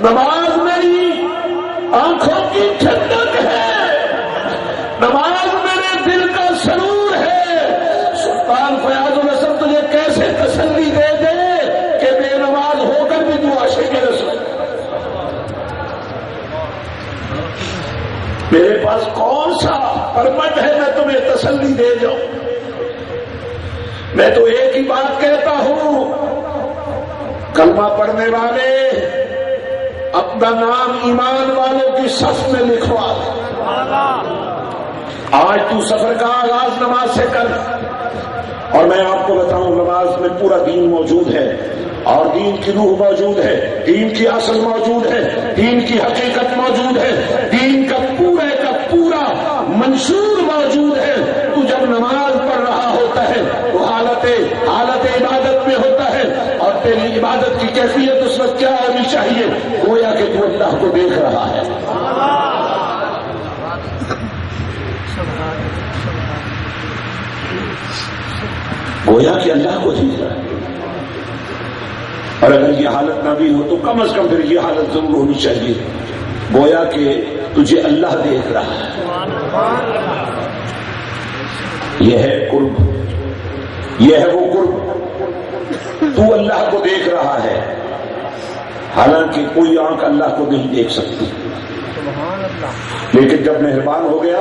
نماز میری آنکھوں کی ٹھنڈک ہے، نماز میرے دل کا سرور ہے۔ سلطان فیاض الحسن تجھے کیسے تسلی دے دے کہ بے نماز ہو کر بھی تو عاشق رسول، میرے پاس کون سا پرمٹ ہے میں تمہیں تسلی دے جاؤں؟ میں تو ایک ہی بات کہتا ہوں، کلمہ پڑھنے والے اپنا نام ایمان والوں کی صف میں لکھوا دے۔ آج تو سفر کا آغاز نماز سے کر، اور میں آپ کو بتاؤں نماز میں پورا دین موجود ہے، اور دین کی روح موجود ہے، دین کی اصل موجود ہے، دین کی حقیقت موجود ہے، دین کا پورا منشور موجود ہے۔ تو جب نماز پڑھ رہا ہوتا ہے تو حالت عبادت میں ہوتا ہے، اور تیری عبادت کی کیفیت اس وقت کیا ہونی چاہیے؟ گویا کہ تو اللہ کو دیکھ رہا ہے، گویا کہ اللہ کو دیکھ رہا ہے۔ اور اگر یہ حالت نہ بھی ہو تو کم از کم پھر یہ حالت ضرور ہونی چاہیے، گویا کہ تجھے اللہ دیکھ رہا ہے۔ یہ ہے قرب، یہ ہے وہ قرب، تو اللہ کو دیکھ رہا ہے، حالانکہ کوئی آنکھ اللہ کو نہیں دیکھ سکتی، لیکن جب مہربان ہو گیا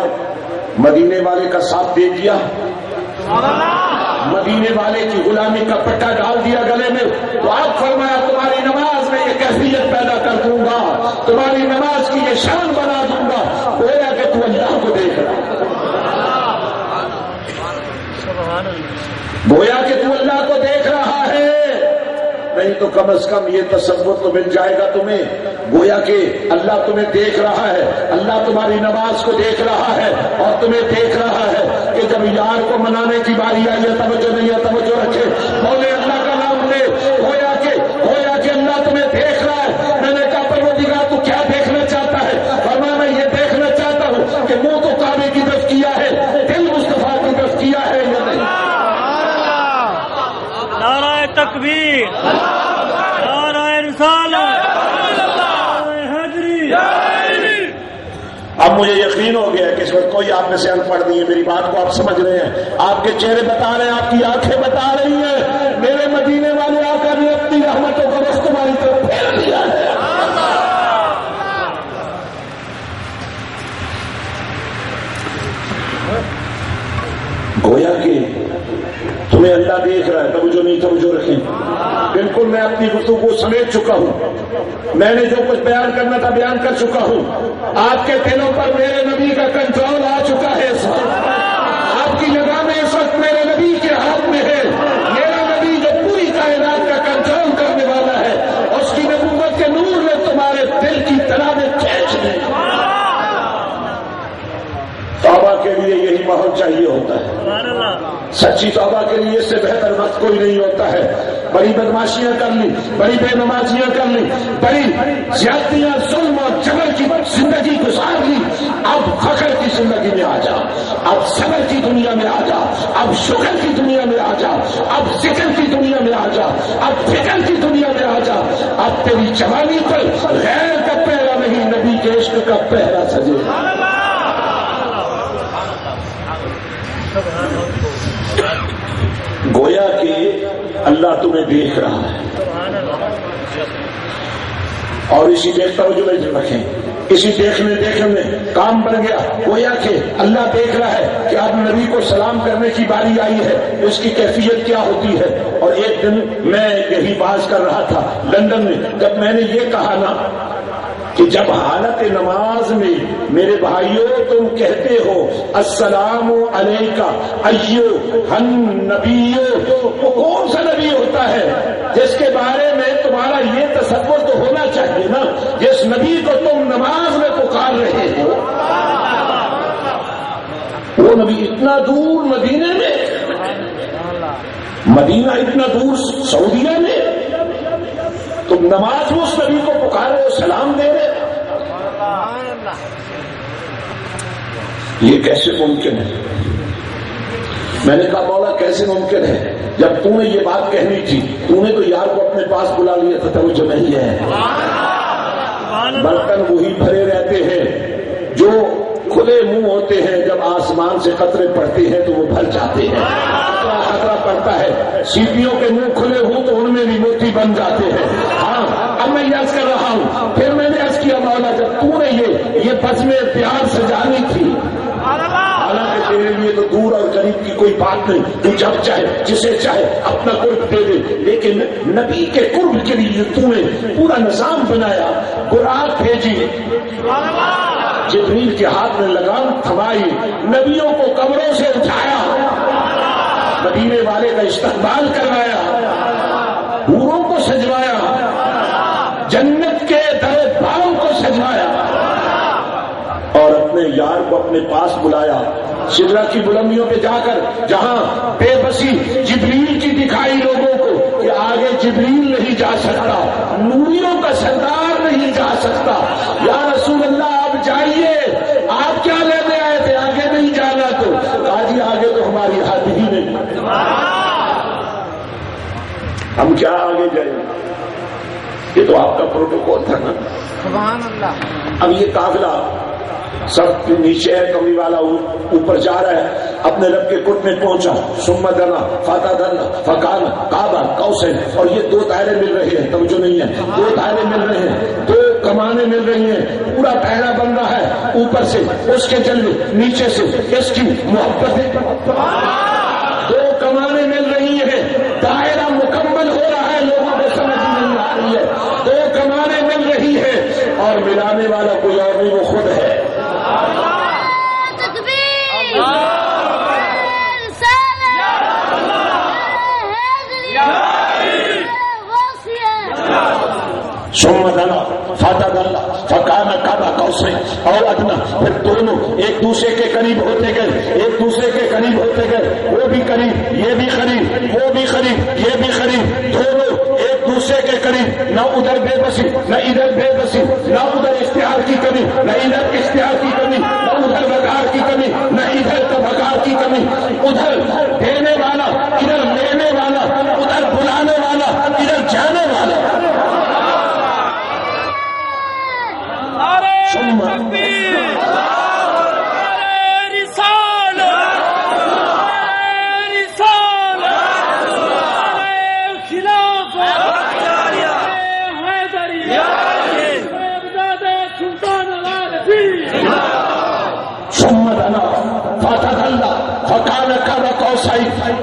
مدینے والے کا ساتھ دے دیا، مدینے والے کی غلامی کا پٹا ڈال دیا گلے میں، تو آپ فرمایا تمہاری نماز میں یہ کیفیت پیدا کر دوں گا، تمہاری نماز کی یہ شان بنا دوں گا، گویا کہ تو اللہ کو دیکھ رہا ہے، گویا کہ تو اللہ کو دیکھ رہا ہے۔ نہیں تو کم از کم یہ تصور تو مل جائے گا تمہیں، گویا کہ اللہ تمہیں دیکھ رہا ہے، اللہ تمہاری نماز کو دیکھ رہا ہے، اور تمہیں دیکھ رہا ہے کہ جب یار کو منانے کی باری آئی ہے، توجہ نہیں ہے، توجہ رکھے، بولے اللہ کا نام لے، گویا کہ اللہ تمہیں دیکھ رہا ہے۔ میں نے کہا پروردگار تو کیا دیکھنا چاہتا ہے؟ فرمایا میں یہ دیکھنا چاہتا ہوں کہ منہ تو کعبے کی طرف کیا ہے، دل مصطفیٰ کی طرف کیا ہے یا نہیں۔ نعرہ تکبیر، نعرہ رسالت، نعرہ حیدری۔ اب مجھے یقین ہو گیا کہ اس وقت کوئی آپ میں سے ان پڑھ نہیں ہے، میری بات کو آپ سمجھ رہے ہیں، آپ کے چہرے بتا رہے ہیں، آپ کی آنکھیں بتا رہی ہیں، میرے مدینے والے آ کر نے اپنی رحمتوں کا رخ تمہاری طرف پھیر دیا ہے۔ گویا کہ تمہیں اللہ دیکھ رہا ہے، توجہ نہیں، توجہ رکھیں۔ بالکل میں اپنی گفتگو کو سمیٹ چکا ہوں، میں نے جو کچھ بیان کرنا تھا بیان کر چکا ہوں، آپ کے دلوں پر میرے نبی کا کنٹرول آ چکا ہے اس وقت، آپ کی لگامیں اس وقت میرے نبی کے ہاتھ میں ہے، میرا نبی جو پوری کائنات کا کنٹرول کرنے والا ہے، اس کی نبوت کے نور نے تمہارے دل کی تنابیں کھینچ لی۔ توبہ کے لیے یہی ماحول چاہیے ہوتا ہے، سچی توبہ کے لیے اس سے بہتر وقت کوئی نہیں ہوتا ہے۔ بڑی بدماشیاں کر لی، بڑی بے نمازیاں کر لی، بڑی زیادتیاں، ظلم اور جبر کی زندگی گزار لی، اب فخر کی زندگی میں آ جا، اب صبر کی دنیا میں آ جا، اب شکر کی دنیا میں آ جا، اب ذکر کی دنیا میں آ جا، اب فکر کی دنیا میں آ جا۔ اب تیری جوانی پر غیر کا پہرا نہیں، نبی کے عشق کا پہرا سجے۔ گویا کہ اللہ تمہیں دیکھ رہا ہے، اور اسی دیکھتا ہو جو رکھیں، اسی دیکھنے میں کام بن گیا۔ گویا کہ اللہ دیکھ رہا ہے کہ اب نبی کو سلام کرنے کی باری آئی ہے، اس کی کیفیت کیا ہوتی ہے۔ اور ایک دن میں یہی بات کر رہا تھا لندن میں، جب میں نے یہ کہا نا کہ جب حالت نماز میں میرے بھائیوں تم کہتے ہو السلام علیکہ ایھا النبی، تو کون سا نبی ہوتا ہے جس کے بارے میں تمہارا یہ تصور تو ہونا چاہیے نا، جس نبی کو تم نماز میں پکار رہے ہو نبی اتنا دور مدینے میں، مدینہ اتنا دور سعودیہ میں، تم نماز میں اس نبی کو پکارے اور سلام دے رہے، یہ کیسے ممکن ہے؟ میں نے کہا مولا کیسے ممکن ہے؟ جب تو نے یہ بات کہنی تھی تو نے تو یار کو اپنے پاس بلا لیا تھا، توجہ نہیں ہے۔ برتن وہی بھرے رہتے ہیں جو کھلے منہ ہوتے ہیں، جب آسمان سے قطرے پڑتے ہیں تو وہ بھر جاتے ہیں، خطرہ پڑتا ہے، سیپیوں کے منہ کھلے ہوں تو ان میں بھی موتی بن جاتے ہیں۔ ہاں اب میں یہ عرض کر رہا ہوں، پھر میں نے عرض کیا مولا جب تو نے یہ بزم پیار سجانی تھی، حالانکہ تیرے لیے تو دور اور قریب کی کوئی بات نہیں، تو جب چاہے جسے چاہے اپنا قرب دے دے، لیکن نبی کے قرب کے لیے تو نے پورا نظام بنایا، براق بھیجی، جبریل کے ہاتھ میں لگام تھمائی، نبیوں کو قبروں سے اٹھایا، مدینے والے کا استقبال کروایا، حوروں کو سجوایا، جنت کے در بام کو سجوایا، اور اپنے یار کو اپنے پاس بلایا، سدرہ کی بلندیوں پہ جا کر جہاں بے بسی جبریل کی دکھائی لوگوں کو کہ آگے جبریل نہیں جا سکتا، نوریوں کا سردار نہیں جا سکتا، یا رسول اللہ آپ جائیے، آپ کیا لینے آئے تھے؟ آگے نہیں جانا تو آجی آگے تو ہماری حد ہی نہیں، ہم کیا آگے جائیں؟ یہ تو آپ کا پروٹوکول تھا نا۔ سبحان اللہ۔ اب یہ قافلہ سب نیچے ہے، کمری والا اوپر جا رہا ہے، اپنے رب کے قرب میں پہنچا، ثم دنا فتدنا فکان کعبہ قوسین، اور یہ دو دائرے مل رہے ہیں، توجہ نہیں ہے، دو دائرے مل رہے ہیں، دو کمانیں مل رہی ہیں، پورا پہرا بن رہا ہے، اوپر سے اس کے جلوے، نیچے سے اس کی محبت، دو کمانیں مل رہی ہیں، دائرہ مکمل ہو رہا ہے، لوگوں کو سمجھ نہیں آ رہی ہے، دو کمانیں مل رہی ہیں اور ملانے والا کوئی اور نہیں، وہ خود ہے۔ ثم دنا فتدنا فکان قاب قوسین اور ادنا، پھر دونوں ایک دوسرے کے قریب ہوتے گئے، ایک دوسرے کے قریب ہوتے گئے، وہ بھی قریب، یہ بھی قریب، وہ بھی قریب، یہ بھی قریب، دونوں ایک دوسرے کے قریب، نہ ادھر بے بسی نہ ادھر بے بسی، نہ ادھر اشتہار کی کمی نہ ادھر اشتہار کی کمی، نہ ادھر وقار کی کمی نہ ادھر وقار کی کمی، ادھر دینے والا ادھر لینے والا، ادھر بلانے والا ادھر جانے والا،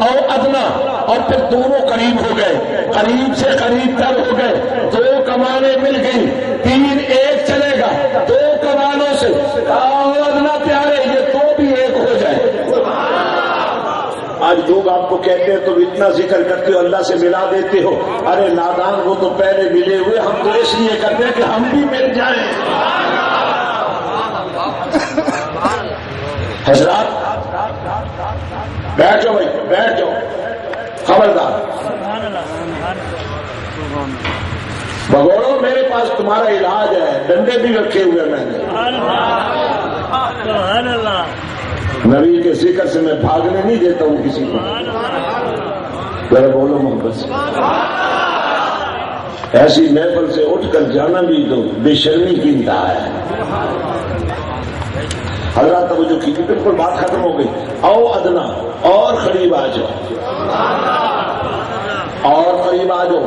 اور ادنا، اور پھر دونوں قریب ہو گئے، قریب سے قریب تر ہو گئے، دو کمانیں مل گئی، تین ایک چلے گا، دو کمانوں سے اور ادنا پیارے یہ دو بھی ایک ہو جائے۔ آج لوگ آپ کو کہتے ہیں تم اتنا ذکر کرتے ہو، اللہ سے ملا دیتے ہو، ارے نادان وہ تو پہلے ملے ہوئے، ہم تو اس لیے کرتے ہیں کہ ہم بھی مل جائیں۔ حضرات بیٹھ جاؤ بھائی، بیٹھ جاؤ، خبردار بگوڑو، میرے پاس تمہارا علاج ہے، ڈنڈے بھی رکھے ہوئے میں نے، نبی کے ذکر سے میں بھاگنے نہیں دیتا ہوں کسی کو، ذرا بولو محبت سے، ایسی محفل سے اٹھ کر جانا بھی تو بے شرمی کی انتہا ہے۔ حضرات توجہ کیجیے، بالکل بات ختم ہو گئی، او ادنا، اور قریب آ جاؤ، اور قریب آ جاؤ۔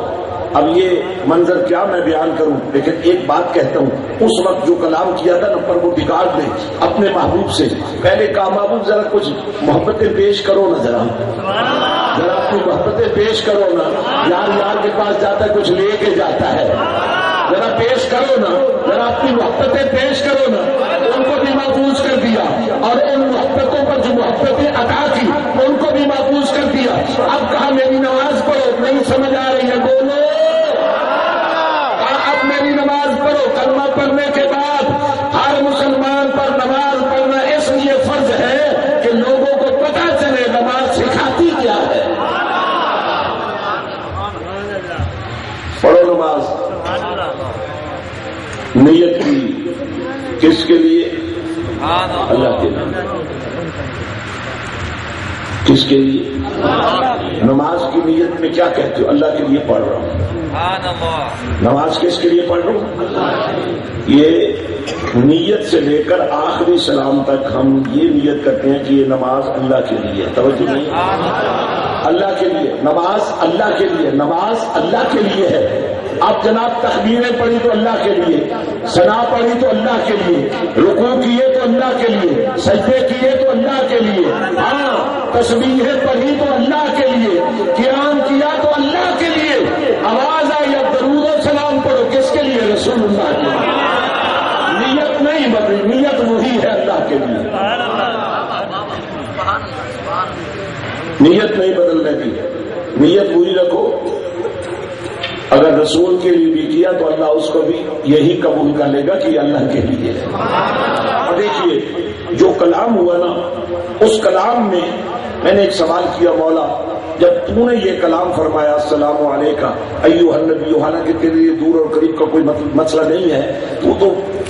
اب یہ منظر کیا میں بیان کروں، لیکن ایک بات کہتا ہوں، اس وقت جو کلام کیا تھا نا پروردگار نے اپنے محبوب سے، پہلے کہا محبوب ذرا کچھ محبتیں پیش کرو نا، ذرا اپنی محبتیں پیش کرو نا، یار یار کے پاس جاتا ہے کچھ لے کے جاتا ہے، ذرا پیش کرو نا، ذرا اپنی محبتیں پیش کرو نا۔ ان کو بھی محفوظ کر دیا، اور ان محبتوں پر جو محبتیں عطا کی ان کو بھی محفوظ کر دیا۔ اب کہا میری نماز پڑھو، نہیں سمجھ آ رہی ہے، بولو، اب میری نماز پڑھو۔ کلمہ پڑھنے کے بعد ہر مسلمان پر نماز پڑھنا اس لیے فرض ہے کہ لوگوں کے لیے؟ اللہ کے لیے. کس کے لیے؟ نماز کی نیت میں کیا کہتے ہو؟ اللہ کے لیے پڑھ رہا ہوں. نماز کس کے لیے پڑھ رہا ہوں؟ یہ نیت سے لے کر آخری سلام تک ہم یہ نیت کرتے ہیں کہ یہ نماز اللہ کے لیے. توجہ نہیں؟ اللہ کے لیے نماز، اللہ کے لیے نماز، اللہ کے لیے ہے. اب جناب تکبیریں پڑھی تو اللہ کے لیے، ثنا پڑھی تو اللہ کے لیے، رکوع کیے تو اللہ کے لیے، سجدے کیے تو اللہ کے لیے، ہاں تسبیحیں پڑھی تو اللہ کے لیے، قیام کیا تو اللہ کے لیے. آواز آئی اب درود و سلام پڑھو، کس کے لیے؟ رسول اللہ کے لیے. نیت نہیں بدلی، نیت وہی ہے اللہ کے لیے. نیت نہیں بدلنے کی، نیت پوری رکھو. اگر رسول کے لیے بھی کیا تو اللہ اس کو بھی یہی قبول کر لے گا کہ یہ اللہ کے لیے ہے. اور دیکھیے جو کلام ہوا نا، اس کلام میں نے ایک سوال کیا، مولا جب تو نے یہ کلام فرمایا السلام علیکم ایھا النبی، حالانکہ تیرے لیے دور اور قریب کا کوئی مسئلہ نہیں ہے، تو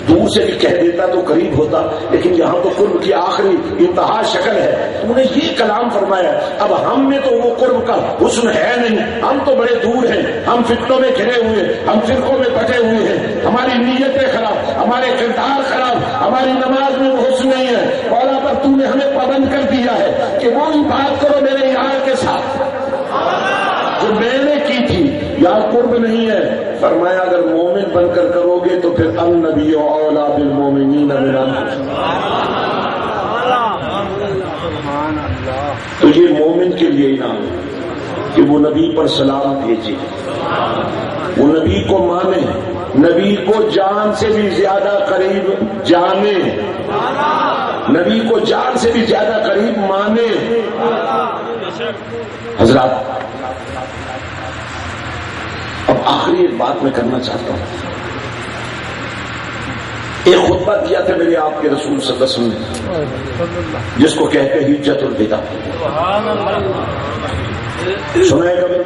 دور سے بھی کہہ دیتا تو قریب ہوتا، لیکن یہاں تو قرب کی آخری انتہا شکل ہے. تو نے یہ کلام فرمایا. اب ہم میں تو وہ قرب کا حسن ہے نہیں، ہم تو بڑے دور ہیں، ہم فتنوں میں گھرے ہوئے، ہم فرقوں میں بٹے ہوئے ہیں، ہماری نیتیں خراب، ہمارے کردار خراب، ہماری نماز میں وہ حسن نہیں ہے. مولا پر تو نے ہمیں پابند کر دیا ہے کہ وہی بات کرو میرے یار کے ساتھ جو میں نے کی تھی. یار قرب نہیں ہے. فرمایا اگر مومن بن کر کرو گے تو پھر النبی اولی بالمومنین من انفسہم. تو یہ مومن کے لیے انعام ہے کہ وہ نبی پر سلام بھیجے، وہ نبی کو مانے، نبی کو جان سے بھی زیادہ قریب جانے، نبی کو جان سے بھی زیادہ قریب مانے. حضرات اب آخری ایک بات میں کرنا چاہتا ہوں. ایک خطبہ دیا تھا میرے آپ کے رسول صلی اللہ علیہ وسلم نے، جس کو کہتے ہیں حجت الوداع. سنا ہے کبھی؟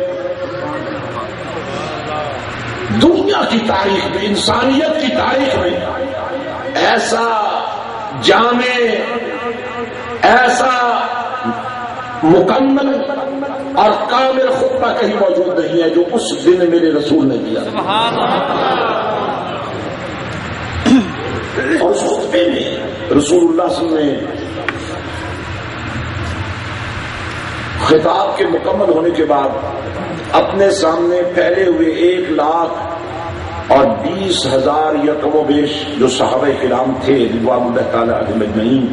دنیا کی تاریخ میں، انسانیت کی تاریخ میں ایسا جامع، ایسا مکمل اور کامل خطبہ کہیں موجود نہیں ہے جو اس دن میرے رسول نے دیا. اور اس خطبے میں رسول اللہ صلی اللہ علیہ وسلم نے خطاب کے مکمل ہونے کے بعد اپنے سامنے پھیلے ہوئے 1,20,000 یکم و بیش جو صحابہ کرام تھے رضوان اللہ تعالی علیہم اجمعین،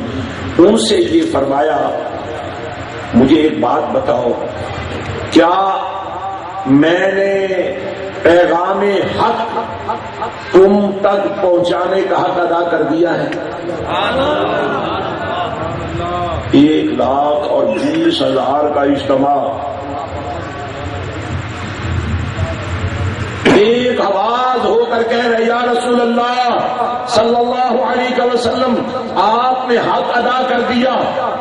ان سے یہ فرمایا مجھے ایک بات بتاؤ، کیا میں نے پیغام حق تم تک پہنچانے کا حق ادا کر دیا ہے؟ 1,20,000 کا اجتماع ایک آواز ہو کر کہہ رہے یا رسول اللہ صلی اللہ علیہ وسلم آپ نے حق ادا کر دیا.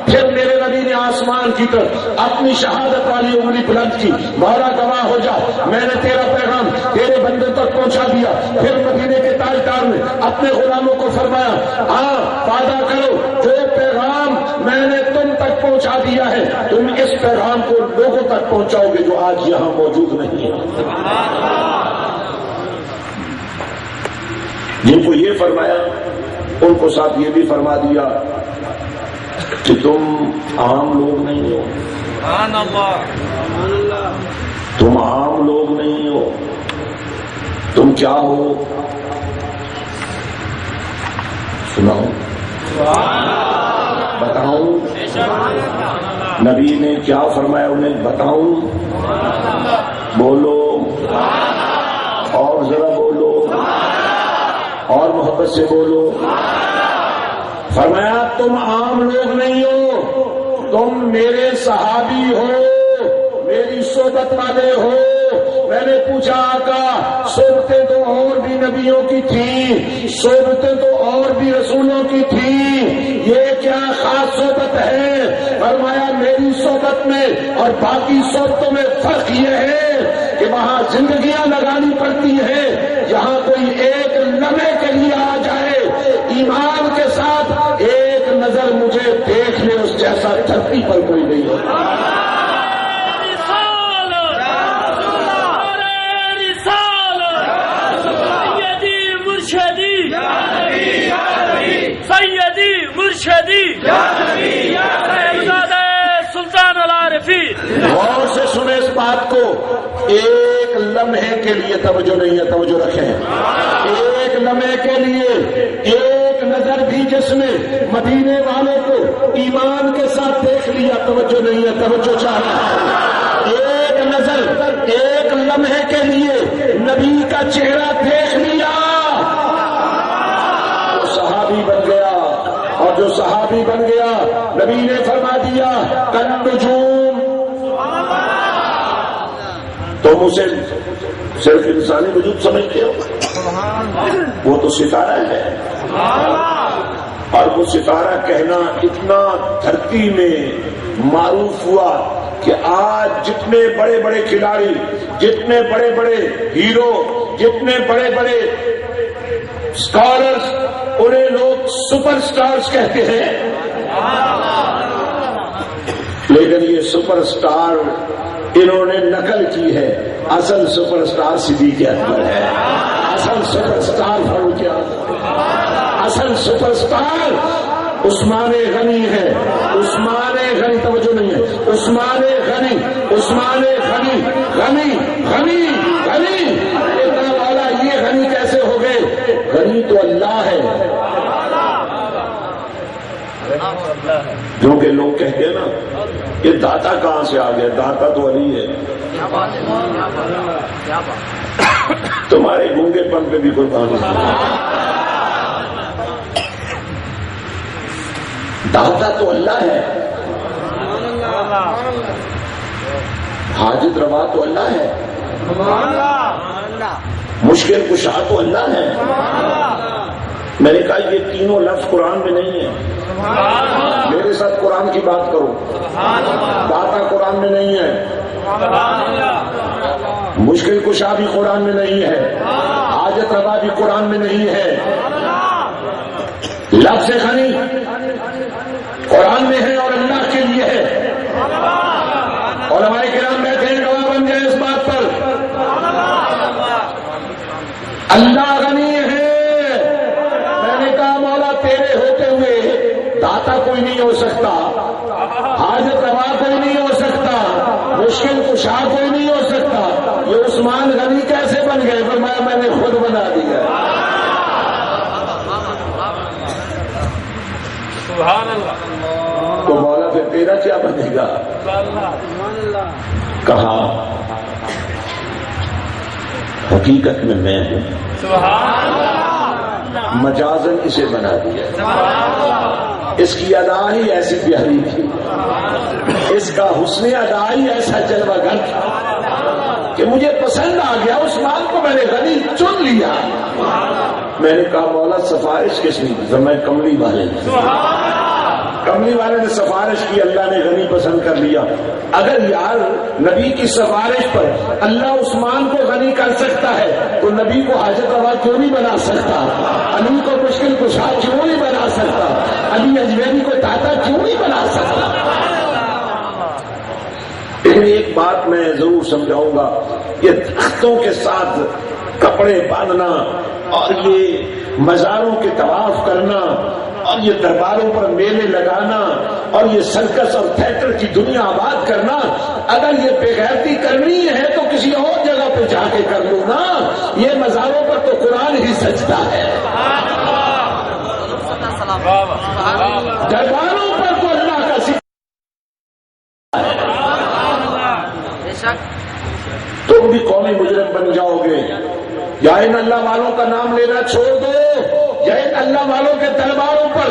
پھر میرے نبی نے آسمان کی طرف اپنی شہادت والی انگلی بلند کی، مولا گواہ ہو جا میں نے تیرا پیغام تیرے بندے تک پہنچا دیا. پھر مدینے کے تاجدار نے اپنے غلاموں کو فرمایا ہاں وعدہ کرو جو پیغام میں نے تم تک پہنچا دیا ہے تم اس پیغام کو لوگوں تک پہنچاؤ گے جو آج یہاں موجود نہیں ہے. جن کو یہ فرمایا ان کو ساتھ یہ بھی فرما دیا کہ تم عام لوگ نہیں ہو، تم عام لوگ نہیں ہو، تم کیا ہو؟ سناؤ، بتاؤں؟ نبی نے کیا فرمایا انہیں؟ بتاؤں؟ بولو اور ذرا بولو اور محبت سے بولو. فرمایا تم عام لوگ نہیں ہو، تم میرے صحابی ہو، میری صحبت والے ہو. میں نے پوچھا آقا صحبتیں تو اور بھی نبیوں کی تھیں، صحبتیں تو اور بھی رسولوں کی تھیں، یہ کیا خاص صحبت ہے؟ فرمایا میری صحبت میں اور باقی صحبتوں میں فرق یہ ہے کہ وہاں زندگیاں لگانی پڑتی ہیں، یہاں کوئی ایک لمحے کے لیے آ جائے ایمان رہی ہو. سیدی مرشدی سلطان العارفین. غور سے سنیں اس بات کو. ایک لمحے کے لیے توجہ نہیں ہے, توجہ رکھیں. ایک لمحے کے لیے ایک نظر بھی جس نے مدینے والوں کو ایمان کے ساتھ دیکھ لیا, توجہ نہیں ہے, توجہ چاہنا. ایک نظر ایک لمحے کے لیے نبی کا چہرہ دیکھ لیا, صحابی بن گیا. اور جو صحابی بن گیا نبی نے فرما دیا کالنجوم. تم اسے صرف انسانی وجود سمجھتے ہو, وہ تو ستارہ ہے. اور وہ ستارہ کہنا اتنا دھرتی میں معروف ہوا کہ آج جتنے بڑے بڑے کھلاڑی, جتنے بڑے بڑے ہیرو, جتنے بڑے بڑے اسکالرز, انہیں لوگ سپر سٹارز کہتے ہیں. لیکن یہ سپر سٹار انہوں نے نقل کی ہے. اصل سپر سٹار صدیق اکبر ہے. اصل سپر سٹار فاروق اعظم, اصل سپر سٹار عثمان غنی ہے. عثمان غنی, توجہ نہیں ہے, عثمان غنی, عثمان غنی, غنی غنی غنی. اتنا والا یہ غنی کیسے ہو گئے؟ غنی تو اللہ ہے. جو کہ لوگ کہتے ہیں نا یہ داتا کہاں سے آ گیا, داتا تو علی ہے. تمہارے گونگے پن پہ بھی قربانی. داتا تو اللہ ہے, حاجت روا تو اللہ ہے, مشکل کشا تو اللہ ہے. میں نے کہا یہ تینوں لفظ قرآن میں نہیں ہے. میرے ساتھ قرآن کی بات کرو. داتا قرآن میں نہیں ہے, مشکل کشا بھی قرآن میں نہیں ہے, حاجت روا بھی قرآن میں نہیں ہے. لفظ غنی قرآن میں ہے اور اللہ کے لیے ہے. علماء کرام بیٹھے ہیں, گواہ بن گئے اس بات پر. اللہ غنی ہے. میں نے کہا مولا تیرے ہوتے ہوئے داتا کوئی نہیں ہو سکتا, حاجت روا کوئی نہیں ہو سکتا, مشکل کشا کوئی نہیں ہو سکتا. یہ عثمان غنی کیسے بن گئے؟ فرمایا میں نے خود بنا دیا. تو مولا پھر تیرا کیا بنے گا؟ کہا حقیقت میں میں ہوں, مجازن اسے بنا دیا. اس کی ادا ہی ایسی پیاری تھی, اس کا حسن ادا ہی ایسا جلوہ گر تھا کہ مجھے پسند آ گیا. عثمان کو میں نے غنی چن لیا. میں نے کہا مولا سفارش کس نے کی؟ میں کملی والے نے. کملی والے نے سفارش کی, اللہ نے غنی پسند کر لیا. اگر یار نبی کی سفارش پر اللہ عثمان کو غنی کر سکتا ہے تو نبی کو حاجت روا کیوں نہیں بنا سکتا؟ علی کو مشکل کشا کیوں نہیں بنا سکتا؟ علی اجمیری کو داتا کیوں نہیں بنا سکتا؟ لیکن ایک بات میں ضرور سمجھاؤں گا, یہ درختوں کے ساتھ کپڑے باندھنا اور یہ مزاروں کے طواف کرنا اور یہ درباروں پر میلے لگانا اور یہ سرکس اور تھیٹر کی دنیا آباد کرنا, اگر یہ بے غیرتی کرنی ہے تو کسی اور جگہ پہ جا کے کر لو نا. یہ مزاروں پر تو قرآن ہی سجدہ ہے, درباروں پر تو اللہ کا ذکر ہے. تم بھی قومی مجرم بن جاؤ گے. یا ان اللہ والوں کا نام لینا چھوڑ دو, یا ان اللہ والوں کے درباروں پر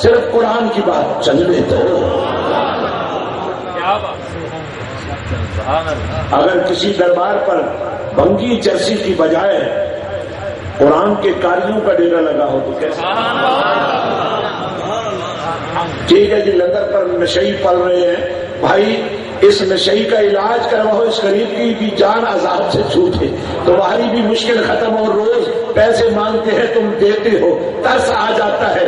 صرف قرآن کی بات چلنے دو. اگر کسی دربار پر بنگی چرسی کی بجائے قرآن کے قاریوں کا ڈیرا لگا ہو تو کیسے؟ ٹھیک ہے جی, لنگر پر نشئی پل رہے ہیں بھائی, اس نشئی کا علاج کرواؤ, اس غریب کی بھی جان عذاب سے چھوٹے, تمہاری بھی مشکل ختم. اور روز پیسے مانگتے ہیں تم دیتے ہو, ترس آ جاتا ہے.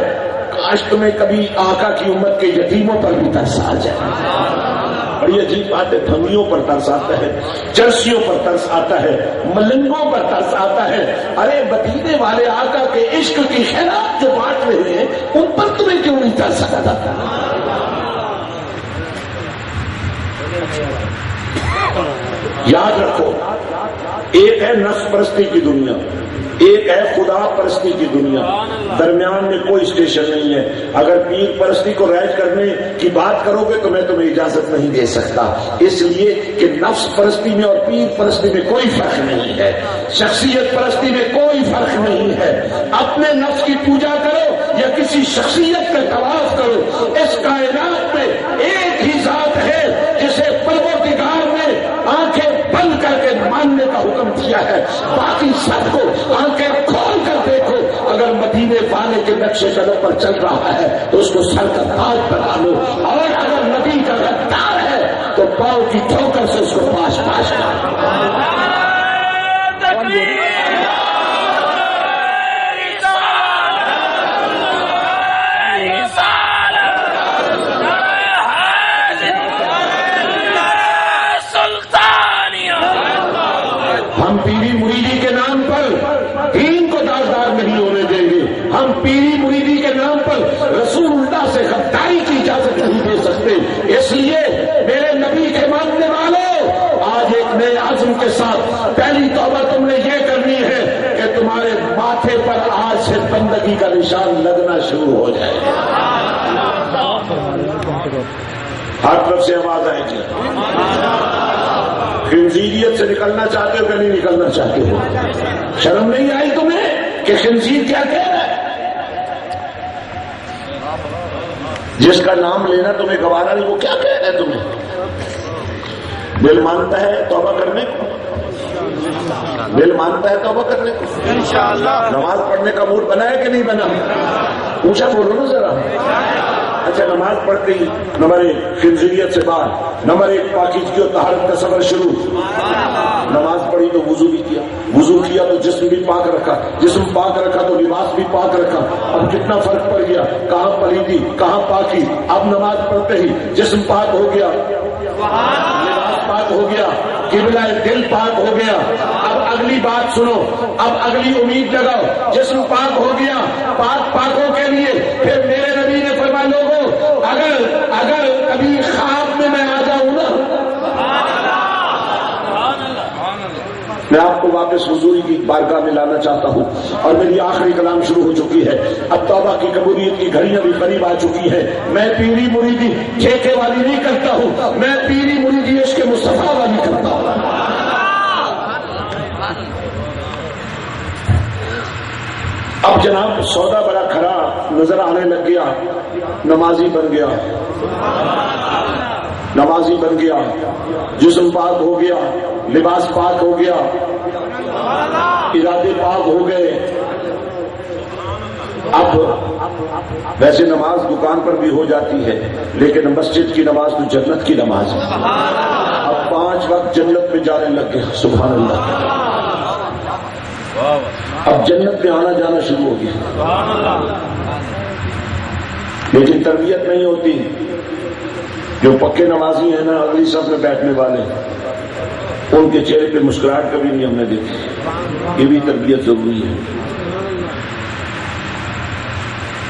کاش تمہیں کبھی آقا کی امت کے یتیموں پر بھی ترس آ جائے. بڑی عجیب بات ہے، بھنگیوں پر ترس آتا ہے، چرسیوں پر ترس آتا ہے، ملنگوں پر ترس آتا ہے. ارے مدینے والے آقا کے عشق کی خیرات جو بانٹ رہے ہیں ان پر تمہیں کیوں نہیں ترس آتا؟ یاد رکھو، ایک ہے نفس پرستی کی دنیا، ایک ہے خدا پرستی کی دنیا، درمیان میں کوئی اسٹیشن نہیں ہے. اگر پیر پرستی کو رائج کرنے کی بات کرو گے تو میں تمہیں اجازت نہیں دے سکتا، اس لیے کہ نفس پرستی میں اور پیر پرستی میں کوئی فرق نہیں ہے، شخصیت پرستی میں کوئی فرق نہیں ہے. اپنے نفس کی پوجا کرو یا کسی شخصیت کا طواف کرو، اس کائنات میں ایک ہی ذات ہے جسے پروردگار نے آنکھیں بند کر کے ماننے کا حکم دیا ہے. باقی سب کو آنکھیں کھول کر دیکھو، اگر مدینے والے کے نقشے قدم پر چل رہا ہے تو اس کو سر کا تاج بنا لو، اور اگر نبی کا غدار ہے تو پاؤں کی ٹھوکر سے اس کو پاش پاش کرو. ہم پیری مریدی کے نام پر دین کو داغدار نہیں ہونے دیں گے، ہم پیری مریدی کے نام پر رسول اللہ سے غداری کی اجازت نہیں دے سکتے. اس لیے میرے نبی کے ماننے والوں، آج ایک نئے عزم کے ساتھ پہلی توبہ تم نے یہ کرنی ہے کہ تمہارے ماتھے پر آج سے بندگی کا نشان لگنا شروع ہو جائے. ہر طرف سے آواز آئے گی. خنزیریت سے نکلنا چاہتے ہو کہ نہیں نکلنا چاہتے ہو؟ شرم نہیں آئی تمہیں کہ خنزیر کیا کہہ رہا ہے؟ جس کا نام لینا تمہیں گوارا نہیں وہ کیا کہہ رہا ہے تمہیں؟ دل مانتا ہے توبہ کرنے کو؟ دل مانتا ہے توبہ کرنے کو؟ نماز پڑھنے کا موڈ بنا ہے کہ نہیں بنا؟ اونچا بولو نا ذرا. اچھا، نماز پڑھتے ہی نمبر 1 خنزیریت سے باہر، نمبر 1 پاکیزگی اور طہارت کا سفر شروع. نماز پڑھی تو وضو بھی کیا، وضو کیا تو جسم بھی پاک رکھا، جسم پاک رکھا تو لباس بھی پاک رکھا. اب کتنا فرق پڑ گیا، کہاں پلیدی کہاں پاکی. اب نماز پڑھتے ہی جسم پاک ہو گیا، لباس پاک ہو گیا، قبلہ دل پاک ہو گیا. اب اگلی بات سنو، اب اگلی امید لگاؤ، جسم پاک ہو گیا. پاکوں کے لیے پھر میرے نبی نے فرمایا لوگوں اگر کبھی خواب میں آ جاؤں نا، میں آپ کو واپس حضور کی بارگاہ میں لانا چاہتا ہوں، اور میری آخری کلام شروع ہو چکی ہے. اب توبہ کی قبولیت کی گھڑیاں بھی قریب آ چکی ہے. میں پیری مریدی ٹھیکے والی نہیں کرتا ہوں، میں پیری مریدی عشق مصطفیٰ والی کرتا ہوں. اب جناب سودا بڑا کھڑا نظر آنے لگ گیا، نمازی بن گیا، نمازی بن گیا، جسم پاک ہو گیا، لباس پاک ہو گیا، ارادے پاک ہو گئے. اب ویسے نماز دکان پر بھی ہو جاتی ہے، لیکن مسجد کی نماز تو جنت کی نماز ہے. اب 5 وقت جنت میں جانے لگ گیا. سبحان اللہ. اب جنت میں آنا جانا شروع ہو گیا، لیکن تربیت نہیں ہوتی. جو پکے نمازی ہیں نا، اگلی صف میں بیٹھنے والے، ان کے چہرے پہ مسکراہٹ کبھی نہیں ہم نے دیکھی. یہ بھی تربیت ضروری ہے.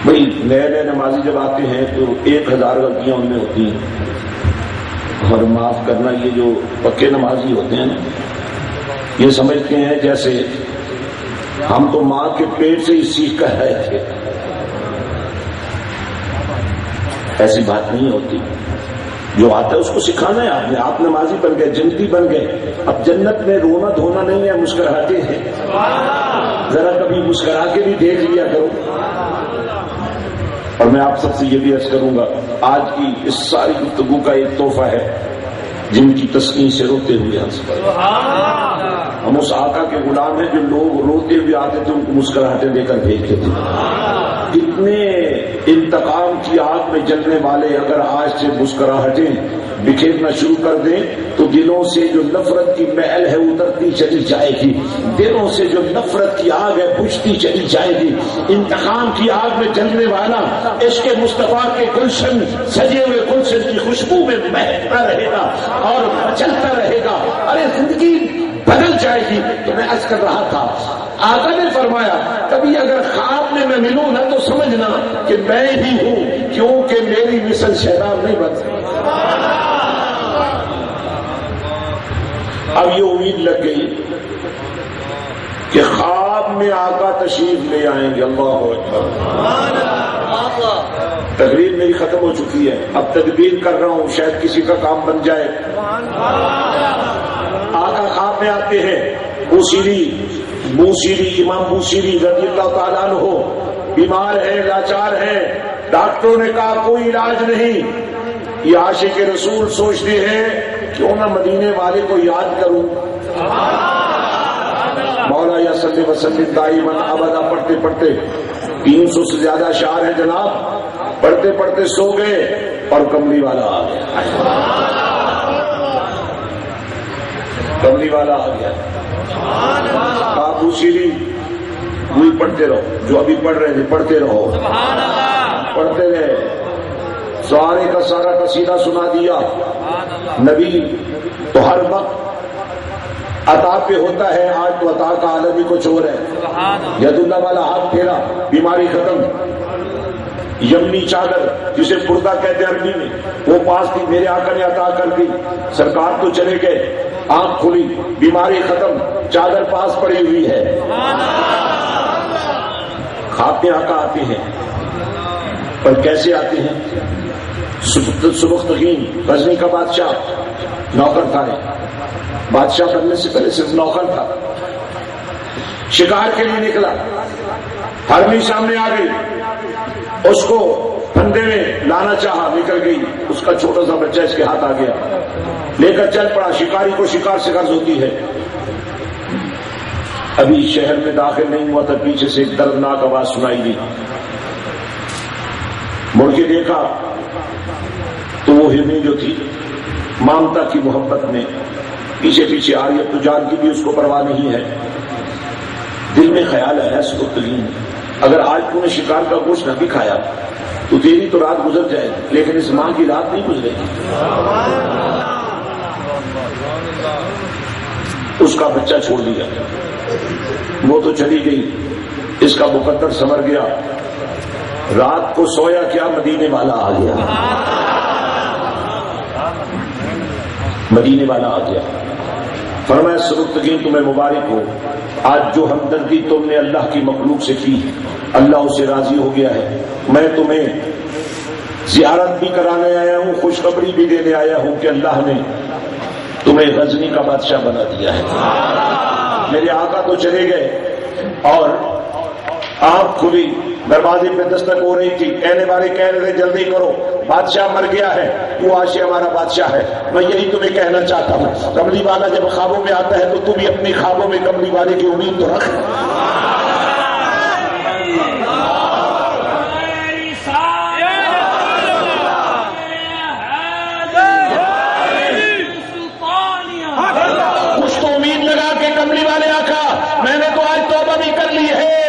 بھائی نئے نئے نمازی جب آتے ہیں تو 1000 غلطیاں ان میں ہوتی ہیں، اور معاف کرنا، یہ جو پکے نمازی ہوتے ہیں نا، یہ سمجھتے ہیں جیسے ہم تو ماں کے پیٹ سے ہی سیکھ کر آئے تھے. ایسی بات نہیں ہوتی. جو آتا ہے اس کو سکھانا ہے. آپ نمازی بن گئے، جنتی بن گئے. اب جنت میں رونا دھونا نہیں ہے، مسکراتے ہیں. ذرا کبھی مسکرا کے بھی دیکھ لیا کرو. اور میں آپ سب سے یہ بھی عرض کروں گا، آج کی اس ساری گفتگو کا ایک تحفہ ہے جن کی تسکین سے روتے ہوئے ہنس پڑے. ہم اس آقا کے غلام ہیں جو لوگ روتے ہوئے آتے تھے ان کو مسکراہٹیں دے کر بھیجتے تھے. کتنے انتقام کی آگ میں جلنے والے اگر آج سے مسکراہٹیں بکھیرنا شروع کر دیں تو دلوں سے جو نفرت کی محل ہے اترتی چلی جائے گی، دلوں سے جو نفرت کی آگ ہے بجھتی چلی جائے گی، انتقام کی آگ میں جلنے والا عشق مصطفیٰ کے گلشن سجے ہوئے گلشن کی خوشبو میں مہکتا رہے گا اور مچلتا رہے گا، ارے زندگی بدل جائے گی۔ تو میں عرض کر رہا تھا آقا نے فرمایا کبھی اگر خواب میں ملوں نہ تو سمجھنا کہ میں ہی ہوں، کیونکہ میری مثل شیطان نہیں بن سکتا۔ اب یہ امید لگ گئی کہ خواب میں آقا تشریف لے آئیں گے۔ اللہ اکبر۔ تقریر میری ختم ہو چکی ہے، اب تدبیر کر رہا ہوں شاید کسی کا کام بن جائے۔ آقا خواب میں آتے ہیں، بوسیری امام بوسیری رضی اللہ تعالیٰ عنہ بیمار ہے، لاچار ہے، ڈاکٹروں نے کہا کوئی علاج نہیں۔ یہ عاشق رسول سوچتے ہیں کیوں نہ مدینے والے کو یاد کروں، مولا یا صلی وسلم دائما ابدا پڑھتے پڑھتے 300 سے زیادہ اشعار ہیں جناب، پڑھتے پڑھتے سو گئے اور کملی والا آ گیا، کملی والا آ گیا۔ بابو شیری وہی پڑھتے رہو جو ابھی پڑھ رہے تھے، پڑھتے رہو، پڑھتے رہے، سارے کا سارا قصیدہ سنا دیا۔ نبی تو ہر وقت عطا پہ ہوتا ہے، آج تو عطا کا عالم ہی کچھ اور ہے۔ ید اللہ والا ہاتھ پھیرا، بیماری ختم۔ یمنی چادر جسے پردہ کہتے ہیں عربی میں، وہ پاس تھی، میرے آقا نے عطا کر دی، سرکار تو چلے گئے، آنکھ کھلی، بیماری ختم، چادر پاس پڑی ہوئی ہے۔ خواب میں آقا آتے ہیں، پر کیسے آتے ہیں؟ سبکتگین غزنی کا بادشاہ نوکر تھا، بادشاہ بننے سے پہلے صرف نوکر تھا، شکار کے لیے نکلا، ہرنی سامنے آ گئی، اس کو پھندے میں لانا چاہا، نکل گئی، اس کا چھوٹا سا بچہ اس کے ہاتھ آ گیا، لے کر چل پڑا۔ شکاری کو شکار سے غرض ہوتی ہے۔ ابھی شہر میں داخل نہیں ہوا تھا، پیچھے سے ایک دردناک آواز سنائی دی، مڑ کے دیکھا تو وہ ہرنی جو تھی مامتا کی محبت میں پیچھے پیچھے آ رہی ہے، تو جان کی بھی اس کو پرواہ نہیں ہے۔ دل میں خیال آیا سبکتگین، اگر آج تو نے شکار کا گوشت نہ بھی کھایا تو تیری تو رات گزر جائے گی، لیکن اس ماں کی رات نہیں گزرے گی۔ اس کا بچہ چھوڑ دیا، وہ تو چلی گئی، اس کا مقدر سنور گیا، رات کو سویا کیا، مدینے والا آ گیا، مدینے والا آ گیا۔ فرمایا سبکتگین تمہیں مبارک ہو، آج جو ہمدردی تم نے اللہ کی مخلوق سے کی اللہ اسے راضی ہو گیا ہے، میں تمہیں زیارت بھی کرانے آیا ہوں، خوشخبری بھی دینے آیا ہوں کہ اللہ نے تمہیں غزنی کا بادشاہ بنا دیا ہے۔ میرے آقا تو چلے گئے اور آنکھ کھلی، دروازے پہ دستک ہو رہی تھی، کہنے والے کہہ رہے تھے جلدی کرو، بادشاہ مر گیا ہے، وہ آج سے ہمارا بادشاہ ہے۔ میں یہی تمہیں کہنا چاہتا ہوں، کملی والا جب خوابوں میں آتا ہے تو تم بھی اپنی خوابوں میں کملی والے کی امید تو رکھ۔ کچھ تو امید لگا کہ کملی والے آقا میں نے تو آج توبہ بھی کر لی ہے،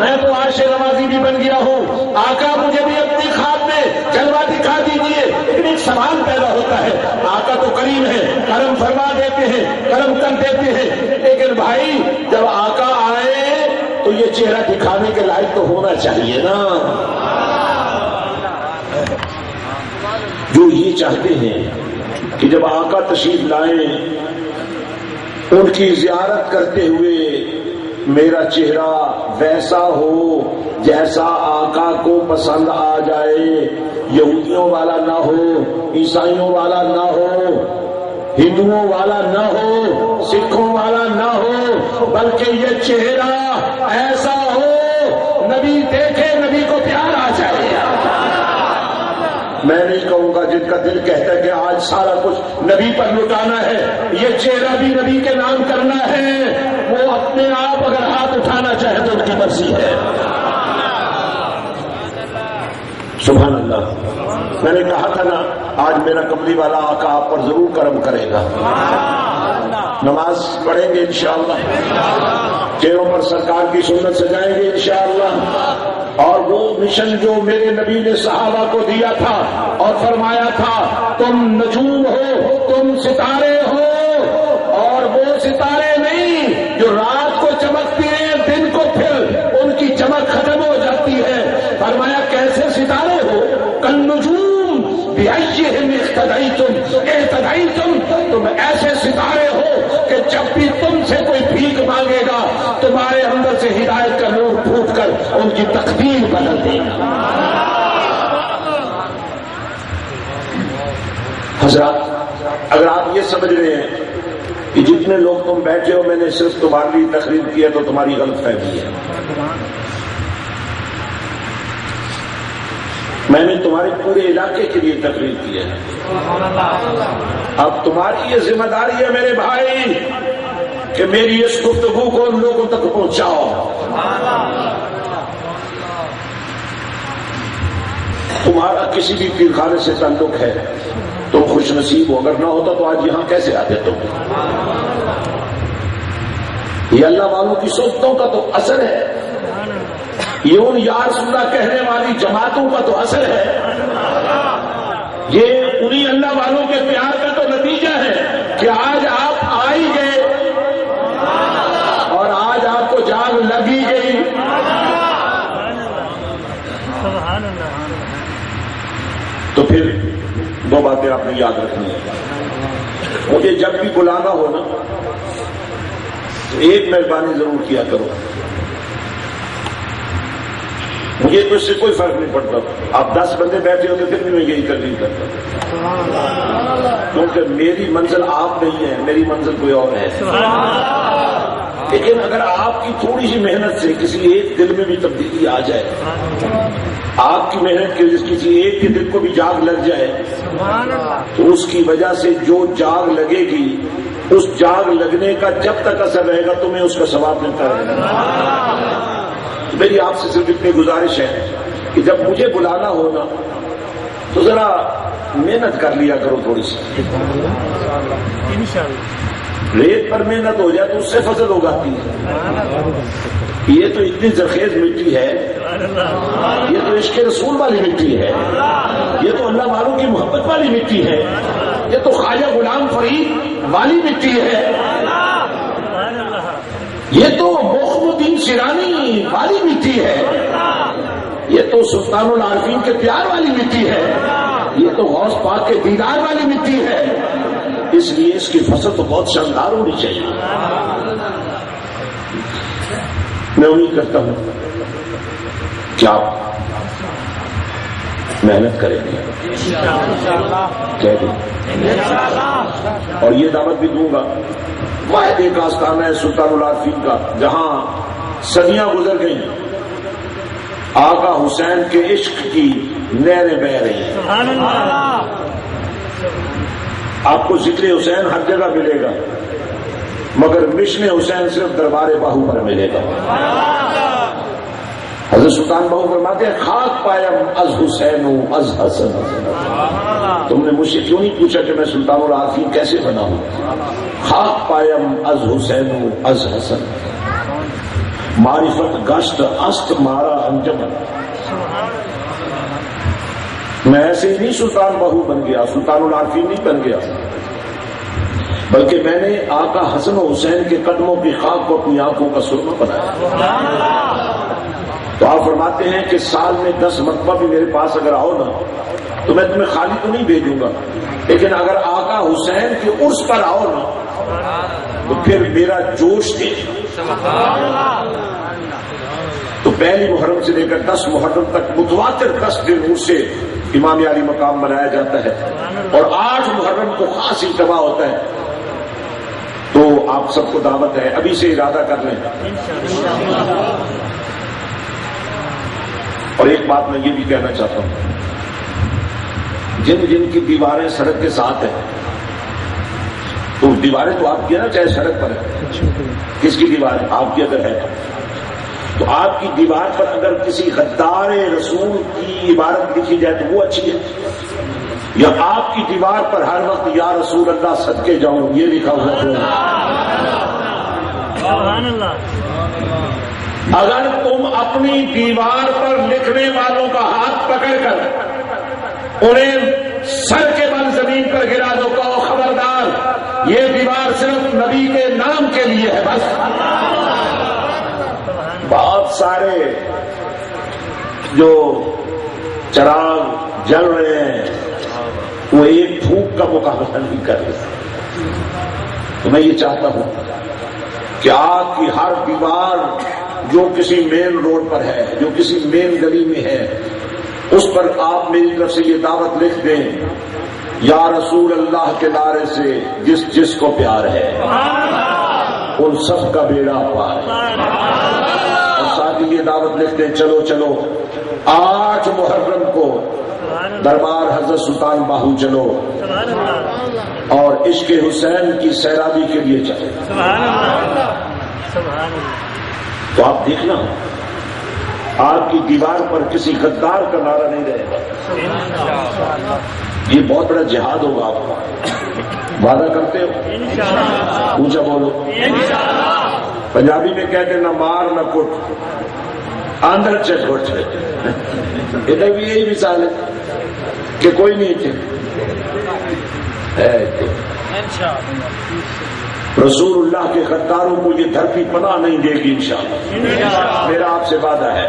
میں تو آج سے نمازی بھی بن گیا ہوں، آقا مجھے بھی اپنی خواب میں جلوہ دکھا دیجیے۔ لیکن ایک سوال پیدا ہوتا ہے، آقا تو کریم ہے، کرم فرما دیتے ہیں، کرم کر دیتے ہیں، لیکن بھائی جب آقا آئے تو یہ چہرہ دکھانے کے لائق تو ہونا چاہیے نا۔ جو یہ چاہتے ہیں کہ جب آقا تشریف لائیں ان کی زیارت کرتے ہوئے میرا چہرہ ویسا ہو جیسا آقا کو پسند آ جائے، یہودیوں والا نہ ہو، عیسائیوں والا نہ ہو، ہندوؤں والا نہ ہو، سکھوں والا نہ ہو، بلکہ یہ چہرہ ایسا ہو نبی دیکھے نبی کو پیار آ جائے۔ میں نہیں کہوں گا جن کا دل کہتا ہے کہ آج سارا کچھ نبی پر لٹانا ہے، یہ چہرہ بھی نبی کے نام کرنا ہے، وہ اپنے آپ اگر ہاتھ اٹھانا چاہے تو ان کی مرضی ہے۔ سبحان اللہ. میں نے کہا تھا نا آج میرا کملی والا آقا آپ پر ضرور کرم کرے گا. نماز پڑھیں گے انشاءاللہ, چہروں پر سرکار کی سنت سجائیں گے انشاءاللہ. اور وہ مشن جو میرے نبی نے صحابہ کو دیا تھا اور فرمایا تھا تم نجوم ہو, تم ستارے ہو, اور وہ ستارے نہیں جو رات کو چمکتی ہیں دن کو پھر ان کی چمک ختم ہو جاتی ہے. فرمایا کیسے ستارے ہو, کالنجوم بأیہم اہتدیتم, تم ایسے ستارے ہو کہ جب بھی تم سے کوئی بھیک مانگے گا تمہارے اندر سے ہدایت کا نور پھوٹ کر ان کی تقدیر بدل دے گا. حضرات اگر آپ یہ سمجھ رہے ہیں کہ جتنے لوگ تم بیٹھے ہو میں نے صرف تمہارے لیے تقریر کی ہے تو تمہاری غلط فہمی ہے. میں نے تمہارے پورے علاقے کے لیے تقریر کی ہے. اب تمہاری یہ ذمہ داری ہے میرے بھائی کہ میری اس گفتگو کو ان لوگوں تک پہنچاؤ. تمہارا کسی بھی پیر خانے سے تعلق ہے تم خوش نصیب ہو, اگر نہ ہوتا تو آج یہاں کیسے آتے تم. یہ اللہ والوں کی صحبتوں کا تو اثر ہے, یہ ان یا رسول اللہ کہنے والی جماعتوں کا تو اثر ہے, یہ انہی اللہ والوں کے پیار کا تو نتیجہ ہے کہ آج آپ آ ہی گئے اور آج آپ کو جاگ لگی گئی. تو پھر دو باتیں آپ نے یاد رکھنی ہے. مجھے جب بھی بلانا ہو نا تو ایک مہربانی ضرور کیا کرو, مجھے تو اس سے کوئی فرق نہیں پڑتا. آپ 10 بندے بیٹھے ہوتے پھر بھی میں یہی تقریر کرتا, کیونکہ میری منزل آپ نہیں ہے, میری منزل کوئی اور ہے. لیکن اگر آپ کی تھوڑی سی محنت سے کسی ایک دل میں بھی تبدیلی آ جائے, آپ کی محنت کے کسی ایک کے دل کو بھی جاگ لگ جائے, تو اس کی وجہ سے جو جاگ لگے گی اس جاگ لگنے کا جب تک اثر رہے گا تمہیں اس کا ثواب ملتا رہے گا. میری آپ سے صرف اتنی گزارش ہے کہ جب مجھے بلانا ہونا تو ذرا محنت کر لیا کرو تھوڑی سی. ریت پر محنت ہو جائے تو اس سے فصل اگاتی ہے. یہ تو اتنی زرخیز مٹی ہے, یہ تو عشق رسول والی مٹی ہے, یہ تو اللہ والوں کی محبت والی مٹی ہے, یہ تو خواجہ غلام فرید والی مٹی ہے, یہ تو مخم الدین سیرانی والی مٹی ہے, یہ تو سلطان العارفین کے پیار والی مٹی ہے, یہ تو غوث پاک کے دیدار والی مٹی ہے. اس لیے اس کی فصل تو بہت شاندار ہونی چاہیے. میں امید کرتا ہوں کہ آپ محنت کریں گے, کہہ دیں, اور یہ دعوت بھی دوں گا واحد ایک آستانہ ہے سلطان العارفین کا جہاں صدیاں گزر گئیں, آقا حسین کے عشق کی نہریں بہ رہی ہیں. آپ کو ذکر حسین ہر جگہ ملے گا مگر مشن حسین صرف دربار باہو پر ملے گا. حضرت سلطان باہو فرماتے ہیں خاک پایم از حسین از حسن. تم نے مجھ سے کیوں نہیں پوچھا کہ میں سلطان العارفین کیسے بنا ہوں. خاک پایم از حسین از حسن, معرفت گشت است مارا انجم. میں ایسے ہی نہیں سلطان باہو بن گیا, سلطان العارفین نہیں بن گیا, بلکہ میں نے آقا حسن و حسین کے قدموں کی خاک کو اپنی آنکھوں کا سرما بنایا. تو آپ فرماتے ہیں کہ سال میں 10 مرتبہ بھی میرے پاس اگر آؤ نا تو میں تمہیں خالی تو نہیں بھیجوں گا, لیکن اگر آقا حسین کے عرس پر آؤ نا تو پھر میرا جوش دیکھ. تو پہلی محرم سے لے کر 10 محرم تک متواتر 10 دن عرس سے امام علی مقام منایا جاتا ہے, اور 8 محرم کو خاص اجتماع ہوتا ہے. تو آپ سب کو دعوت ہے, ابھی سے ارادہ کر لیں. اور ایک بات میں یہ بھی کہنا چاہتا ہوں, جن جن کی دیواریں سڑک کے ساتھ ہیں تو دیواریں تو آپ کی نا, چاہے سڑک پر ہے, کس کی دیوار آپ کی اگر ہے تو آپ کی دیوار پر اگر کسی غدار رسول کی عبارت لکھی جائے تو وہ اچھی ہے، یا آپ کی دیوار پر ہر وقت یا رسول اللہ صدقے جاؤں یہ لکھا ہوا ہے؟ سبحان اللہ۔ اگر تم اپنی دیوار پر لکھنے والوں کا ہاتھ پکڑ کر انہیں سر کے بل زمین پر گرا دو، کہو خبردار یہ دیوار صرف نبی کے نام کے لیے ہے بس۔ بہت سارے جو چراغ جل رہے ہیں وہ ایک پھونک کا مقابلہ نہیں کر رہے۔ تو میں یہ چاہتا ہوں کہ آپ کی ہر دیوار جو کسی مین روڈ پر ہے، جو کسی مین گلی میں ہے، اس پر آپ میری طرف سے یہ دعوت لکھ دیں، یا رسول اللہ کے نعرے سے جس جس کو پیار ہے ان سب کا بیڑا پار ہے۔ اور ساتھ ہی یہ دعوت لکھ دیں، چلو چلو 8 محرم کو دربار حضرت سلطان باہو چلو اور عشق حسین کی سیرابی کے لیے چلے۔ تو آپ دیکھنا آپ کی دیوار پر کسی غدار کا نعرہ نہیں رہے گا۔ یہ بہت بڑا جہاد ہوگا آپ کا، وعدہ کرتے ہو؟ اونچا بولو۔ پنجابی میں کہتے ہیں نہ مار نہ کٹ آندر چٹ، ادھر بھی یہی مثال ہے کہ کوئی نہیں تھے رسول اللہ کے غداروں کو یہ دھرتی پناہ نہیں دے گی انشاءاللہ، میرا آپ سے وعدہ ہے۔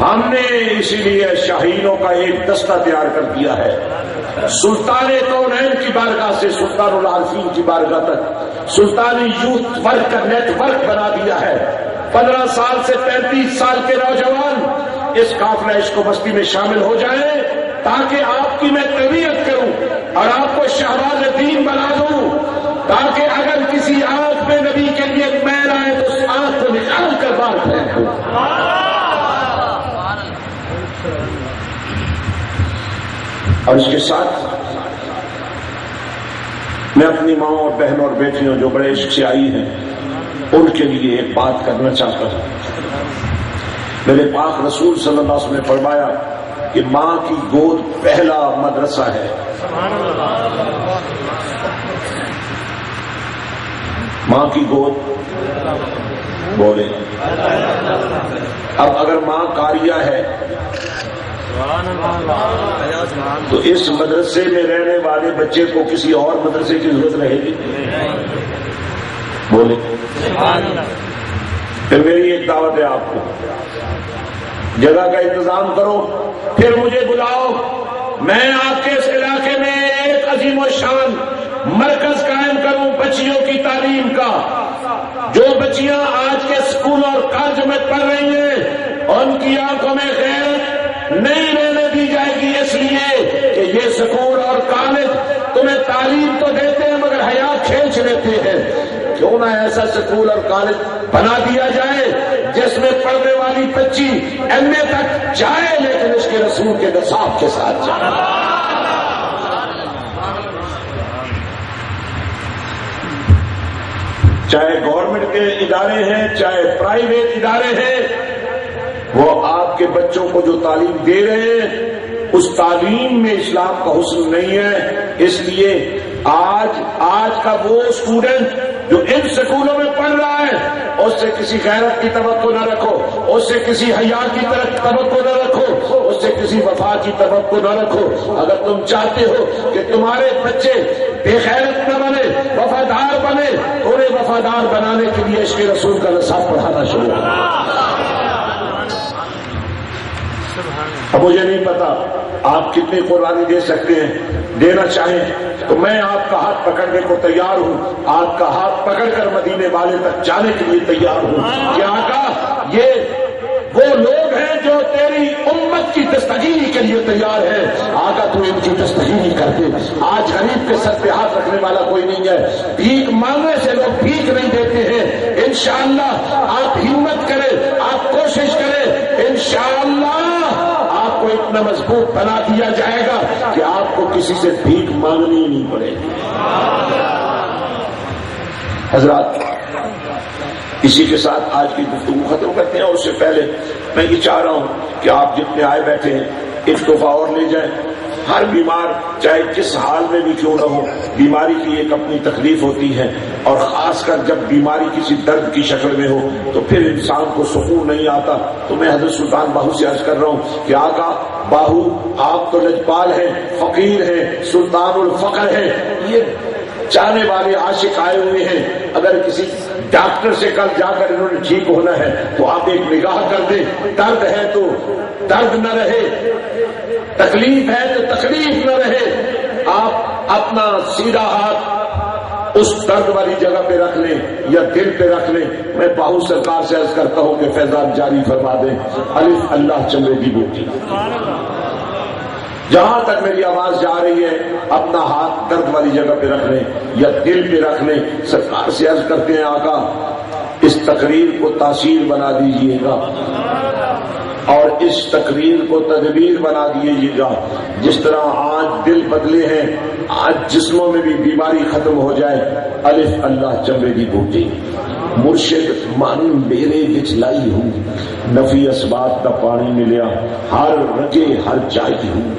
ہم نے اسی لیے شاہینوں کا ایک دستہ تیار کر دیا ہے، سلطان کونین کی بارگاہ سے سلطان العارفین کی بارگاہ تک سلطانی یوتھ ورک کا نیٹ ورک بنا دیا ہے۔ 15 سال سے 33 سال کے نوجوان اس قافلہ عشق و مستی میں شامل ہو جائیں تاکہ آپ کی میں تربیت کروں اور آپ کو شہباز دین بنا دوں، تاکہ اگر کسی آنکھ میں نبی کے لیے میل آئے تو اس آنکھ کو نکال کر باہر پھینکوں۔ اور اس کے ساتھ میں اپنی ماں اور بہنوں اور بیٹیوں جو بڑے عشق سے آئی ہیں ان کے لیے ایک بات کرنا چاہتا ہوں۔ میرے پاک رسول صلی اللہ علیہ وسلم نے فرمایا کہ ماں کی گود پہلا مدرسہ ہے۔ ماں کی گود بولے۔ اب اگر ماں قاریہ ہے تو اس مدرسے میں رہنے والے بچے کو کسی اور مدرسے کی ضرورت رہے گی؟ بولے۔ پھر میری ایک دعوت ہے آپ کو، جگہ کا انتظام کرو، پھر مجھے بلاؤ، میں آپ کے اس علاقے میں ایک عظیم الشان مرکز قائم کروں بچیوں کی تعلیم کا۔ جو بچیاں آج کے اسکول اور کالج میں پڑھ رہی ہیں ان کی آنکھوں میں غیرت نہیں رہنے دی جائے گی، اس لیے کہ یہ اسکول اور کالج تمہیں تعلیم تو دیتے ہیں مگر حیا کھینچ لیتے ہیں۔ کیوں نہ ایسا اسکول اور کالج بنا دیا جائے جس میں پڑھنے والی بچی ایم اے تک جائے لیکن اس کے رسول کے نصاب کے ساتھ جائے۔ چاہے گورنمنٹ کے ادارے ہیں چاہے پرائیویٹ ادارے ہیں، وہ آپ کے بچوں کو جو تعلیم دے رہے ہیں اس تعلیم میں اسلام کا حسن نہیں ہے۔ اس لیے آج کا وہ اسٹوڈنٹ جو ان سکولوں میں پڑھ رہا ہے اس سے کسی غیرت کی توقع نہ رکھو، اس سے کسی حیا کی توقع نہ رکھو، اس سے کسی وفا کی توقع نہ رکھو۔ اگر تم چاہتے ہو کہ تمہارے بچے بے غیرت نہ بنے وفادار بنے، انہیں وفادار بنانے کے لیے عشق رسول کا نصاب پڑھانا شروع کرو۔ اب مجھے نہیں پتا آپ کتنی قربانی دے سکتے ہیں، دینا چاہیں تو میں آپ کا ہاتھ پکڑنے کو تیار ہوں، آپ کا ہاتھ پکڑ کر مدینے والے تک جانے کے لیے تیار ہوں کہ آقا یہ وہ لوگ ہیں جو تیری امت کی دستگیری کے لیے تیار ہیں، آقا تو ان کی دستگیری کر دے۔ آج غریب کے سر پہ ہاتھ رکھنے والا کوئی نہیں ہے، بھیک مانگنے سے لوگ بھیک نہیں دیتے ہیں۔ انشاءاللہ آپ ہمت کریں، آپ کوشش کریں، انشاءاللہ آپ کو اتنا مضبوط بنا دیا جائے گا کہ آپ کو کسی سے بھیک مانگنی ہی نہیں پڑے گی۔ حضرات اسی کے ساتھ آج کی گفتگو ختم کرتے ہیں، اور اس سے پہلے میں یہ چاہ رہا ہوں کہ آپ جتنے آئے بیٹھے ہیں ایک تحفہ اور لے جائیں. ہر بیمار چاہے جس حال میں بھی کیوں نہ ہو، بیماری کی ایک اپنی تکلیف ہوتی ہے، اور خاص کر جب بیماری کسی درد کی شکل میں ہو تو پھر انسان کو سکون نہیں آتا. تو میں حضرت سلطان باہو سے عرض کر رہا ہوں کہ آقا باہو آپ تو لجپال ہیں، فقیر ہیں، سلطان الفقر ہیں، یہ چاہنے والے عاشق آئے ہوئے ہیں. اگر کسی ڈاکٹر سے کل جا کر انہوں نے ٹھیک ہونا ہے تو آپ ایک نگاہ کر دیں. درد ہے تو درد نہ رہے، تکلیف ہے تو تکلیف نہ رہے. آپ اپنا سیدھا ہاتھ اس درد والی جگہ پہ رکھ لیں یا دل پہ رکھ لیں. میں باہو سرکار سے عرض کرتا ہوں کہ فیضان جاری فرما دیں. الف اللہ چمرے کی بوٹی. جہاں تک میری آواز جا رہی ہے اپنا ہاتھ درد والی جگہ پہ رکھ لیں یا دل پہ رکھ لیں. سرکار سے عرض کرتے ہیں آقا اس تقریر کو تاثیر بنا دیجئے گا اور اس تقریر کو تدبیر بنا دیجئے گا. جس طرح آج دل بدلے ہیں، آج جسموں میں بھی بیماری ختم ہو جائے. الف اللہ چمرے دی بوٹی. مرشد من میرے وچ لائی ہوں، نفی اسباب کا پانی ملیا، ہر رگے ہر چائی ہوں،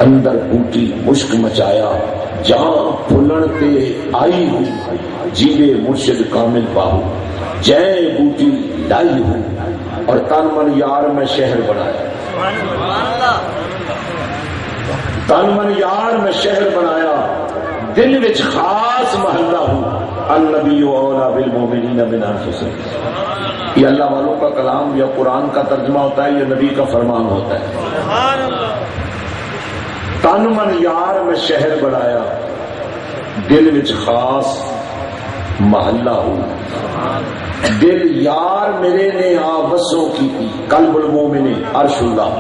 اندر بوٹی مشک مچایا، جہاں پھلن تے آئی ہوں، جیوے مرشد کامل باہو، جے بوٹی لائی ہوں، اور تن من یار میں شہر بنایا. تن من یار میں شہر بنایا، دل وچ خاص محلہ ہوں، النبی اولا بالمؤمنین من انفسہم. یہ اللہ والوں کا کلام یا قرآن کا ترجمہ ہوتا ہے، یہ نبی کا فرمان ہوتا ہے. تن من یار میں شہر بنایا، دل وچ خاص محلہ ہوں. دل یار میرے نے آوسوں کی تھی، قلب المومن عرش اللہ.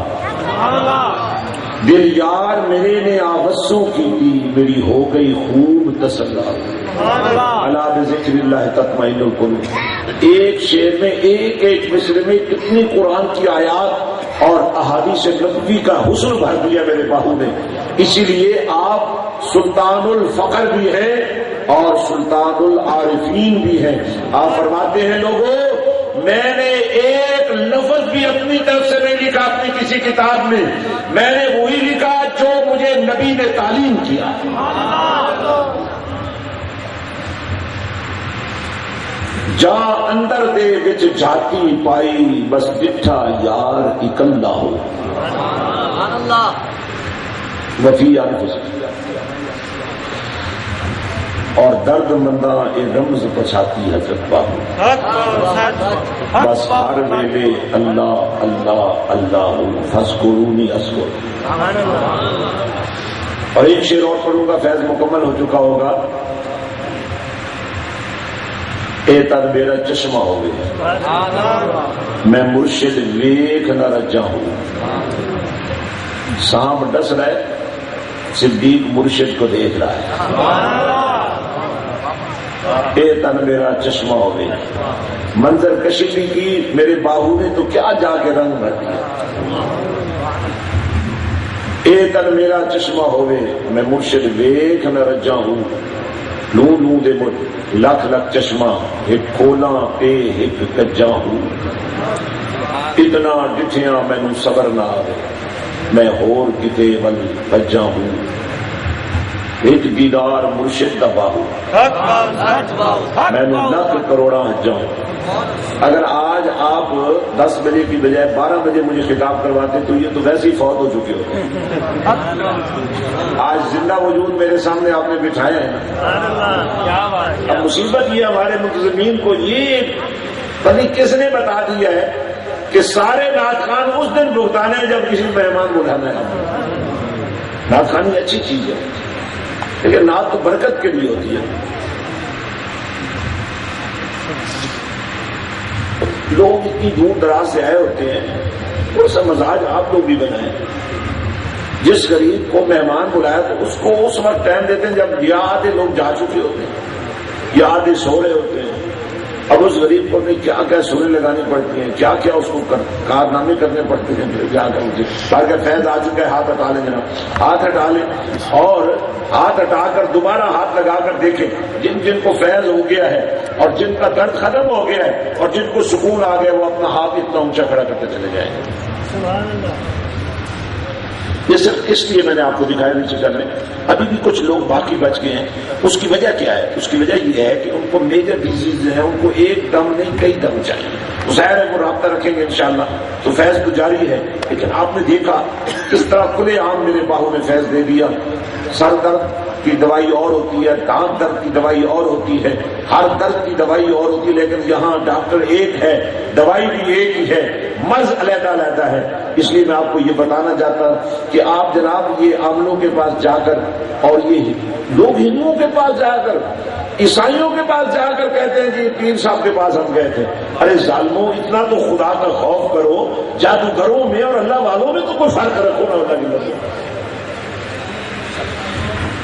دل یار میرے نے آوسوں کی تھی، میری ہو گئی خوب تسلا. الا بذکر اللہ تطمئن القلوب. ایک شعر میں ایک مصرے میں کتنی قرآن کی آیات اور احادیث نبوی کا حسن بھر دیا میرے باہو نے. اسی لیے آپ سلطان الفقر بھی ہیں اور سلطان العارفین بھی ہیں. آپ فرماتے ہیں لوگوں میں نے ایک لفظ بھی اپنی طرف سے نہیں لکھا اپنی کسی کتاب میں نے وہی لکھا جو مجھے نبی نے تعلیم کیا. جہاں اندر دے وچ جاتی پائی، بس ڈٹھا یار اکلا ہو. وفی انفسکم. اور درد منداں اے رمز پچھاتی حضرت باہو، بس ہر ویلے اللہ اللہ اللہ فاذکرونی اذکر. اور ایک شعر اور پڑھوں گا، فیض مکمل ہو چکا ہوگا. اے تن میرا چشمہ ہو گیا، میں مرشد ویکھ نہ رجا ہوں. سانپ ڈس رہا ہے، صدیق مرشد کو دیکھ رہا ہے. اے تن میرا چشمہ ہو گیا. منظر کشی بھی کی میرے باہو نے تو کیا جا کے رنگ بھر دیا. اے تن میرا چشمہ ہوئے، میں مرشد ویکھ نہ رجا ہوں. لوں لوں دے مجھ لکھ لکھ چشمہ، ایک کھولاں تے ایک کجا ہوں. اتنا ڈٹھیاں مینوں صبر نہ آوے، میں ہور کتے ول بجا ہوں. ایک دیدار مرشد دا باہو، میں لکھ کروڑا جاؤں. اگر آج آپ 10 بجے کی بجائے 12 بجے مجھے خطاب کرواتے تو یہ تو ویسے ہی فوت ہو چکے ہوتے. آج زندہ وجود میرے سامنے آپ نے بٹھایا ہے. اب مصیبت یہ ہمارے منتظمین کو یہ پتہ کس نے بتا دیا ہے کہ سارے نعت خوان اس دن بھگتانے ہیں جب کسی مہمان بلانا ہے. نعت خوانی اچھی چیز ہے لیکن نعت تو برکت کے لیے ہوتی ہے. لوگ اتنی دور دراز سے آئے ہوتے ہیں، تھوڑا سا مزاج آپ لوگ بھی بنائیں. جس غریب کو مہمان بلایا تو اس کو اس وقت ٹائم دیتے ہیں جب یا آدھے لوگ جا چکے ہوتے ہیں یا آدھے سو رہے ہوتے ہیں اب اس غریب کو بھی کیا کیا سنیں لگانی پڑتی ہیں، کیا کیا اس کو کارنامے کرنے پڑتے ہیں، کیا کہ فیض آ چکا ہے، ہاتھ ہٹا لیں جناب، ہاتھ ہٹا لیں اور ہاتھ ہٹا کر دوبارہ ہاتھ لگا کر دیکھیں جن جن کو فیض ہو گیا ہے اور جن کا درد ختم ہو گیا ہے اور جن کو سکون آ گیا وہ اپنا ہاتھ اتنا اونچا کھڑا کرتے چلے جائیں گے۔ سبحان اللہ۔ یہ صرف اس لیے میں نے آپ کو دکھایا نیچے کر میں، ابھی بھی کچھ لوگ باقی بچ گئے ہیں۔ اس کی وجہ کیا ہے؟ اس کی وجہ یہ ہے کہ ان کو میجر ڈیزیز ہیں، ان کو ایک دم نہیں کئی دم چاہیے۔ ظاہر ہے وہ رابطہ رکھیں گے انشاءاللہ تو فیض تو جاری ہے، لیکن آپ نے دیکھا کس طرح کھلے عام میرے باہوں نے فیض دے دیا۔ سر درد کی دوائی اور ہوتی ہے، ٹانگ درد کی دوائی اور ہوتی ہے، ہر درد کی دوائی اور ہوتی ہے، لیکن یہاں ڈاکٹر ایک ہے، دوائی بھی ایک ہی ہے، مرض علیحدہ علیحدہ ہے۔ اس لیے میں آپ کو یہ بتانا چاہتا ہوں کہ آپ جناب یہ عاملوں کے پاس جا کر اور یہ لوگ ہندوؤں کے پاس جا کر عیسائیوں کے پاس جا کر کہتے ہیں کہ پیر صاحب کے پاس ہم گئے تھے۔ ارے ظالموں، اتنا تو خدا کا خوف کرو، جادوگروں میں اور اللہ والوں میں تو کوئی فرق رکھو نا اللہ کی مدد۔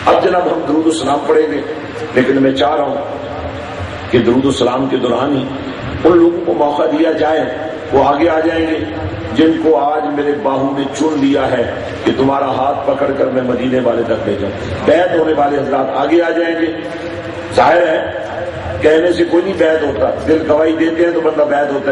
اب جناب ہم درود السلام پڑھیں گے، لیکن میں چاہ رہا ہوں کہ درود السلام کے دوران ہی ان لوگوں کو موقع دیا جائے، وہ آگے آ جائیں گے جن کو آج میرے باہوں نے چن لیا ہے کہ تمہارا ہاتھ پکڑ کر میں مدینے والے تک لے جاؤں۔ بیعت ہونے والے حضرات آگے آ جائیں گے۔ ظاہر ہے کہنے سے کوئی نہیں بیعت ہوتا، دل گواہی دیتے ہیں تو بندہ بیعت ہوتا ہے۔